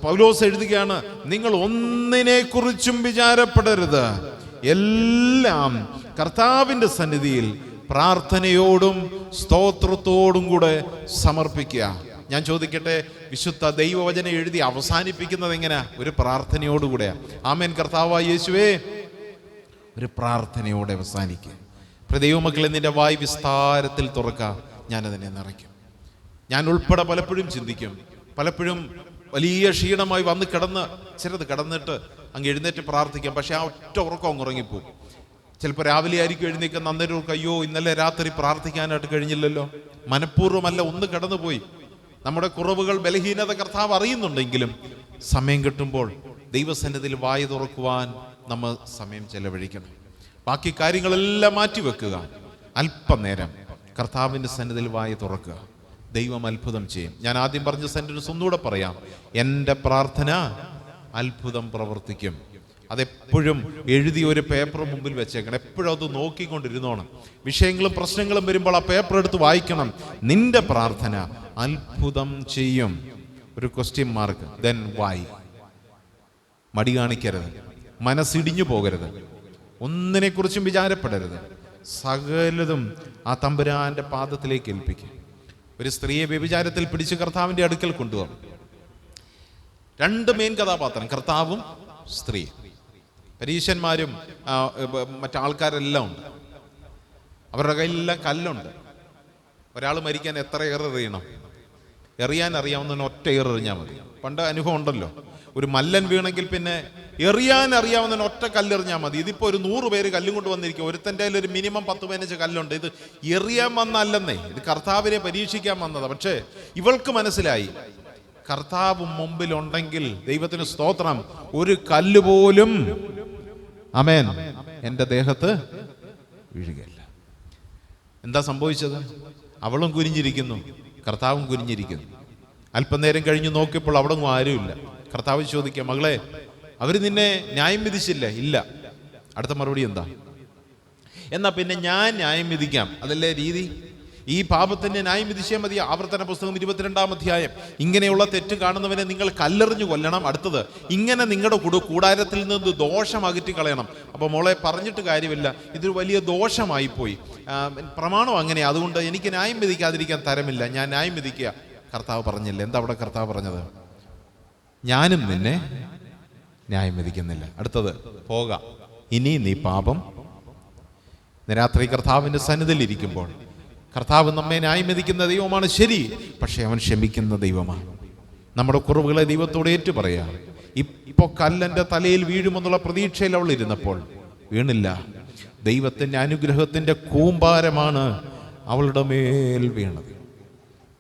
പൗലോസ് എഴുതുകയാണ്, നിങ്ങൾ ഒന്നിനെക്കുറിച്ചും വിചാരപ്പെടരുത്, എല്ലാം കർത്താവിന്റെ സന്നിധിയിൽ പ്രാർത്ഥനയോടും സ്തോത്രത്തോടും കൂടെ സമർപ്പിക്കുക. ഞാൻ ചോദിക്കട്ടെ, വിശുദ്ധ ദൈവവചനം എഴുതി അവസാനിപ്പിക്കുന്നത് എങ്ങനെയാ? ഒരു പ്രാർത്ഥനയോടുകൂടെയാ. ആമേൻ. കർത്താവായ യേശുവേ, ഒരു പ്രാർത്ഥനയോടെ അവസാനിക്കുക. ദൈവമക്കളെ, നിന്റെ വായ് വിസ്താരത്തിൽ തുറക്കുക, ഞാനതിനെ നിറയ്ക്കും. ഞാൻ ഉൾപ്പെടെ പലപ്പോഴും ചിന്തിക്കും, പലപ്പോഴും വലിയ ക്ഷീണമായി വന്ന് കിടന്നിട്ട് അങ്ങ് എഴുന്നേറ്റ് പ്രാർത്ഥിക്കാം. പക്ഷെ ആ ഒറ്റ ഉറക്കം അങ്ങ് ഉറങ്ങിപ്പോവും. ചിലപ്പോൾ രാവിലെ ആയിരിക്കും എഴുന്നേൽക്കാൻ, അന്നേരം അയ്യോ ഇന്നലെ രാത്രി പ്രാർത്ഥിക്കാനായിട്ട് കഴിഞ്ഞില്ലല്ലോ. മനഃപൂർവ്വമല്ല, ഒന്ന് കടന്നുപോയി. നമ്മുടെ കുറവുകൾ, ബലഹീനത കർത്താവ് അറിയുന്നുണ്ടെങ്കിലും സമയം കിട്ടുമ്പോൾ ദൈവസന്നിധിയിൽ വായ തുറക്കുവാൻ നമ്മൾ സമയം ചെലവഴിക്കണം. ബാക്കി കാര്യങ്ങളെല്ലാം മാറ്റിവെക്കുക. അല്പനേരം കർത്താവിൻ്റെ സന്നിധിയിൽ വായ തുറക്കുക. ദൈവം അത്ഭുതം ചെയ്യും. ഞാൻ ആദ്യം പറഞ്ഞ സെന്റൻസ് ഒന്നുകൂടെ പറയാം. എൻ്റെ പ്രാർത്ഥന അത്ഭുതം പ്രവർത്തിക്കും. അതെപ്പോഴും എഴുതി ഒരു പേപ്പർ മുമ്പിൽ വെച്ചേക്കണം. എപ്പോഴും അത് നോക്കിക്കൊണ്ടിരുന്നോണം. വിഷയങ്ങളും പ്രശ്നങ്ങളും വരുമ്പോൾ ആ പേപ്പർ എടുത്ത് വായിക്കണം. നിന്റെ പ്രാർത്ഥന അത്ഭുതം ചെയ്യും. ഒരു ക്വസ്റ്റ്യൻ മാർക്ക്. Then Y? മടി കാണിക്കരുത്, മനസ്സിടിഞ്ഞു പോകരുത്, ഒന്നിനെക്കുറിച്ചും വിചാരപ്പെടരുത്. സകലതും ആ തമ്പുരാന്റെ പാദത്തിലേക്ക് ഏൽപ്പിക്കും. ഒരു സ്ത്രീയെ വ്യഭിചാരത്തിൽ പിടിച്ച് കർത്താവിന്റെ അടുക്കൽ കൊണ്ടുവന്നു. 2 മെയിൻ കഥാപാത്രം, കർത്താവും സ്ത്രീ. പരീശന്മാരും മറ്റാൾക്കാരെല്ലാം ഉണ്ട്. അവരുടെ കയ്യിലെല്ലാം കല്ലുണ്ട്. ഒരാൾ മരിക്കാൻ എത്ര എറിയണം? എറിയാൻ അറിയാവുന്നതിന് ഒറ്റ എറിഞ്ഞാൽ മതി. പണ്ട് അനുഭവം ഉണ്ടല്ലോ, ഒരു മല്ലൻ വീണെങ്കിൽ പിന്നെ എറിയാൻ അറിയാവുന്നതിന് ഒറ്റ കല്ലെറിഞ്ഞാൽ മതി. ഇതിപ്പോൾ ഒരു 100 പേര് കല്ലും കൊണ്ട് വന്നിരിക്കും. ഒരുത്തൻ്റെ ഒരു മിനിമം 10-15 കല്ലുണ്ട്. ഇത് എറിയാൻ വന്നല്ലെന്നേ, ഇത് കർത്താവിനെ പരീക്ഷിക്കാൻ വന്നതാണ്. പക്ഷേ ഇവൾക്ക് മനസ്സിലായി, കർത്താവ് മുമ്പിലുണ്ടെങ്കിൽ, ദൈവത്തിന് സ്തോത്രം, ഒരു കല്ല് പോലും ആമേൻ എൻ്റെ ദേഹത്ത് വീഴുകയില്ല. എന്താ സംഭവിച്ചത്? അവളും കുനിഞ്ഞിരിക്കുന്നു, കർത്താവും കുനിഞ്ഞിരിക്കുന്നു. അല്പനേരം കഴിഞ്ഞ് നോക്കിയപ്പോൾ അവിടെ ഒന്നും ആരുമില്ല. കർത്താവ് ചോദിക്കുക, മകളെ, അവർ നിന്നെ ന്യായം വിധിച്ചില്ലേ? ഇല്ല. അടുത്ത മറുപടി എന്താ? എന്നാ പിന്നെ ഞാൻ ന്യായം വിധിക്കാം. അതല്ലേ രീതി? ഈ പാപത്തിന്റെ ന്യായം വിധിച്ചാൽ മതി. ആവർത്തന പുസ്തകം 22-ാം അധ്യായം. ഇങ്ങനെയുള്ള തെറ്റ് കാണുന്നവനെ നിങ്ങൾ കല്ലെറിഞ്ഞു കൊല്ലണം. അടുത്തത്, ഇങ്ങനെ നിങ്ങളുടെ കൂടാരത്തിൽ നിന്ന് ദോഷം അകറ്റി കളയണം. അപ്പോൾ മോളെ, പറഞ്ഞിട്ട് കാര്യമില്ല, ഇതൊരു വലിയ ദോഷമായിപ്പോയി. പ്രമാണം അങ്ങനെ, അതുകൊണ്ട് എനിക്ക് ന്യായം വിധിക്കാതിരിക്കാൻ തരമില്ല. ഞാൻ ന്യായം വിധിക്കുക. കർത്താവ് പറഞ്ഞില്ല. എന്താ അവിടെ കർത്താവ് പറഞ്ഞത്? ഞാനും നിന്നെ ന്യായം വിധിക്കുന്നില്ല. അടുത്തത്, പോകാം, ഇനി നീ പാപം. രാത്രി കർത്താവിന്റെ സന്നിധിയിൽ ഇരിക്കുമ്പോൾ കർത്താവ് നമ്മെ ന്യായം വിധിക്കുന്ന ദൈവമാണ്, ശരി. പക്ഷെ അവൻ ക്ഷമിക്കുന്ന ദൈവമാണ്. നമ്മുടെ കുറവുകളെ ദൈവത്തോട് ഏറ്റു പറയാം. ഇപ്പൊ കല്ലെൻ്റെ തലയിൽ വീഴുമെന്നുള്ള പ്രതീക്ഷയിൽ അവൾ ഇരുന്നപ്പോൾ വീണില്ല. ദൈവത്തിന്റെ അനുഗ്രഹത്തിന്റെ കൂമ്പാരമാണ് അവളുടെ മേൽ വീണത്.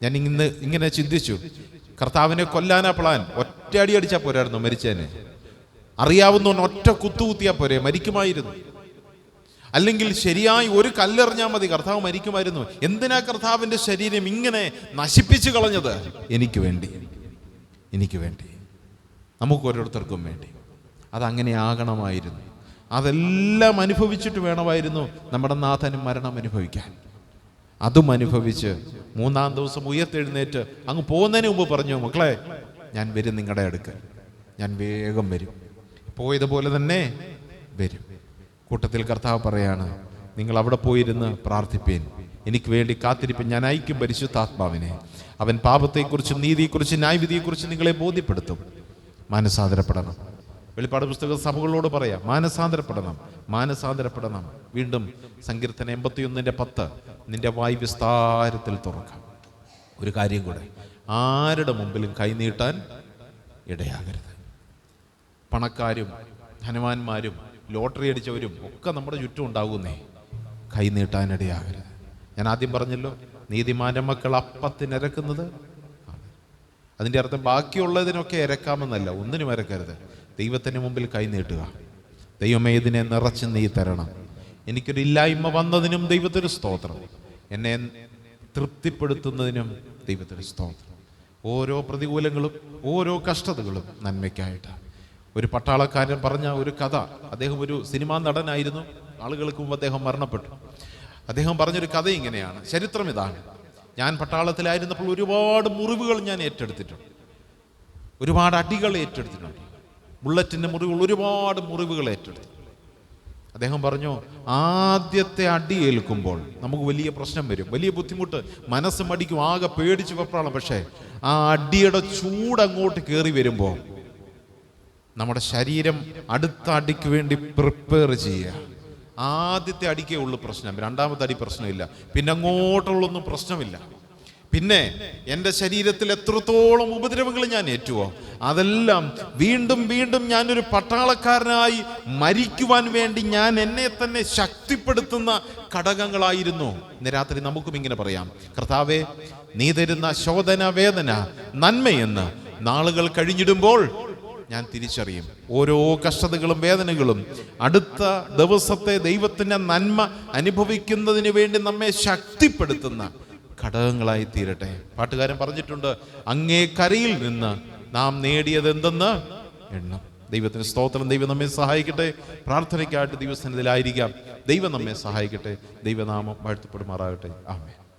ഞാൻ ഇങ്ങനെ ചിന്തിച്ചു, കർത്താവിനെ കൊല്ലാനാ പ്ലാൻ. ഒറ്റ അടി അടിച്ചാൽ പോരായിരുന്നു, മരിച്ചേനെ. അറിയാവുന്ന ഒറ്റ കുത്തുകുത്തിയാൽ പോരെ, മരിക്കുമായിരുന്നു. അല്ലെങ്കിൽ ശരിയായി ഒരു കല്ലെറിഞ്ഞാൽ മതി, കർത്താവ് മരിക്കുമായിരുന്നു. എന്തിനാ കർത്താവിന്റെ ശരീരം ഇങ്ങനെ നശിപ്പിച്ചു കളഞ്ഞത്? എനിക്ക് വേണ്ടി, എനിക്ക് വേണ്ടി, നമുക്ക് ഓരോരുത്തർക്കും വേണ്ടി. അതങ്ങനെ ആകണമായിരുന്നു. അതെല്ലാം അനുഭവിച്ചിട്ട് വേണമായിരുന്നു നമ്മുടെ നാഥനും മരണം അനുഭവിക്കാൻ. അതും അനുഭവിച്ച് 3-ാം ദിവസം ഉയർത്തെഴുന്നേറ്റ് അങ്ങ് പോകുന്നതിന് മുമ്പ് പറഞ്ഞു, മക്കളെ, ഞാൻ വരും നിങ്ങളുടെ അടുക്കൽ, ഞാൻ വേഗം വരും, പോയതുപോലെ തന്നെ വരും. കൂട്ടത്തിൽ കർത്താവ് പറയാണ്, നിങ്ങൾ അവിടെ പോയിരുന്ന് പ്രാർത്ഥിപ്പേൻ, എനിക്ക് വേണ്ടി കാത്തിരിപ്പൻ, ഞാൻ അയക്കും പരിശുദ്ധാത്മാവിനെ. അവൻ പാപത്തെക്കുറിച്ചും നീതിയെക്കുറിച്ചും ന്യായവിധിയെക്കുറിച്ചും നിങ്ങളെ ബോധ്യപ്പെടുത്തും. മാനസാന്തരപ്പെടണം. വെളിപ്പാട് പുസ്തക സഭകളോട് പറയാം, മാനസാന്തരപ്പെടണം, മാനസാന്തരപ്പെടണം. വീണ്ടും സങ്കീർത്തനം 81:10, നിന്റെ വായ് വിസ്താരത്തിൽ തുറക്കാം. ഒരു കാര്യം കൂടെ, ആരുടെ മുമ്പിലും കൈനീട്ടാൻ ഇടയാകരുത്. പണക്കാരും ധനവാന്മാരും ലോട്ടറി അടിച്ചവരും ഒക്കെ നമ്മുടെ ചുറ്റും ഉണ്ടാകുന്നേ, കൈനീട്ടാനിടയാകരുത്. ഞാൻ ആദ്യം പറഞ്ഞല്ലോ, നീതിമാന്റെ മക്കൾ അപ്പത്തിന് ഇരക്കുന്നത്. അതിൻ്റെ അർത്ഥം ബാക്കിയുള്ളതിനൊക്കെ ഇരക്കാമെന്നല്ല, ഒന്നിനും ഇരക്കരുത്. ദൈവത്തിന് മുമ്പിൽ കൈനീട്ടുക. ദൈവമേ, ഇതിനെ നിറച്ച് നീ തരണം. എനിക്കൊരു ഇല്ലായ്മ വന്നതിനും ദൈവത്തിന് സ്തോത്രം, എന്നെ തൃപ്തിപ്പെടുത്തുന്നതിനും ദൈവത്തിന് സ്തോത്രം. ഓരോ പ്രതികൂലങ്ങളും ഓരോ കഷ്ടതകളും നന്മയ്ക്കായിട്ട്. ഒരു പട്ടാളക്കാരൻ പറഞ്ഞ ഒരു കഥ, അദ്ദേഹം ഒരു സിനിമാ നടനായിരുന്നു. ആളുകൾക്ക് മുമ്പ് അദ്ദേഹം മരണപ്പെട്ടു. അദ്ദേഹം പറഞ്ഞൊരു കഥ ഇങ്ങനെയാണ്, ചരിത്രം ഇതാണ്: ഞാൻ പട്ടാളത്തിലായിരുന്നപ്പോൾ ഒരുപാട് മുറിവുകൾ ഞാൻ ഏറ്റെടുത്തിട്ടുണ്ട്, ഒരുപാട് അടികൾ ഏറ്റെടുത്തിട്ടുണ്ട്, ബുള്ളറ്റിൻ്റെ മുറിവുകൾ, ഒരുപാട് മുറിവുകൾ ഏറ്റെടുത്തു. അദ്ദേഹം പറഞ്ഞു, ആദ്യത്തെ അടി ഏൽക്കുമ്പോൾ നമുക്ക് വലിയ പ്രശ്നം വരും, വലിയ ബുദ്ധിമുട്ട്, മനസ്സ് മടിക്കും, ആകെ പേടിച്ച് വെപ്രാളം. പക്ഷേ ആ അടിയുടെ ചൂട് അങ്ങോട്ട് കയറി വരുമ്പോൾ നമ്മുടെ ശരീരം അടുത്ത അടിക്ക് വേണ്ടി പ്രിപ്പയർ ചെയ്യുക. ആദ്യത്തെ അടിക്കേ ഉള്ളൂ പ്രശ്നം, രണ്ടാമത്തെ അടി പ്രശ്നമില്ല, പിന്നെ അങ്ങോട്ടുള്ളൊന്നും പ്രശ്നമില്ല. പിന്നെ എൻ്റെ ശരീരത്തിൽ എത്രത്തോളം ഉപദ്രവങ്ങൾ ഞാൻ ഏറ്റുവോ അതെല്ലാം വീണ്ടും വീണ്ടും ഞാനൊരു പട്ടാളക്കാരനായി മരിക്കുവാൻ വേണ്ടി ഞാൻ എന്നെ തന്നെ ശക്തിപ്പെടുത്തുന്ന ഘടകങ്ങളായിരുന്നു. ഇന്ന് രാത്രി നമുക്കും ഇങ്ങനെ പറയാം, കർത്താവേ, നീ തരുന്ന ശോധന വേദന നന്മയെന്ന് നാളുകൾ കഴിഞ്ഞിടുമ്പോൾ ഞാൻ തിരിച്ചറിയും. ഓരോ കഷ്ടതകളും വേദനകളും അടുത്ത ദിവസത്തെ ദൈവത്തിൻ്റെ നന്മ അനുഭവിക്കുന്നതിന് വേണ്ടി നമ്മെ ശക്തിപ്പെടുത്തുന്ന ഘടകങ്ങളായി തീരട്ടെ. പാട്ടുകാരൻ പറഞ്ഞിട്ടുണ്ട്, അങ്ങേ കരയിൽ നിന്ന് നാം നേടിയത് എന്തെന്ന് എണ്ണം. ദൈവത്തിന് സ്തോത്രം. ദൈവം നമ്മെ സഹായിക്കട്ടെ. പ്രാർത്ഥനയ്ക്കായിട്ട് ദൈവസന്നിധിയിലായിരിക്കാം. ദൈവം നമ്മെ സഹായിക്കട്ടെ. ദൈവനാമം വാഴ്ത്തപ്പെടുമാറാകട്ടെ. ആമേൻ.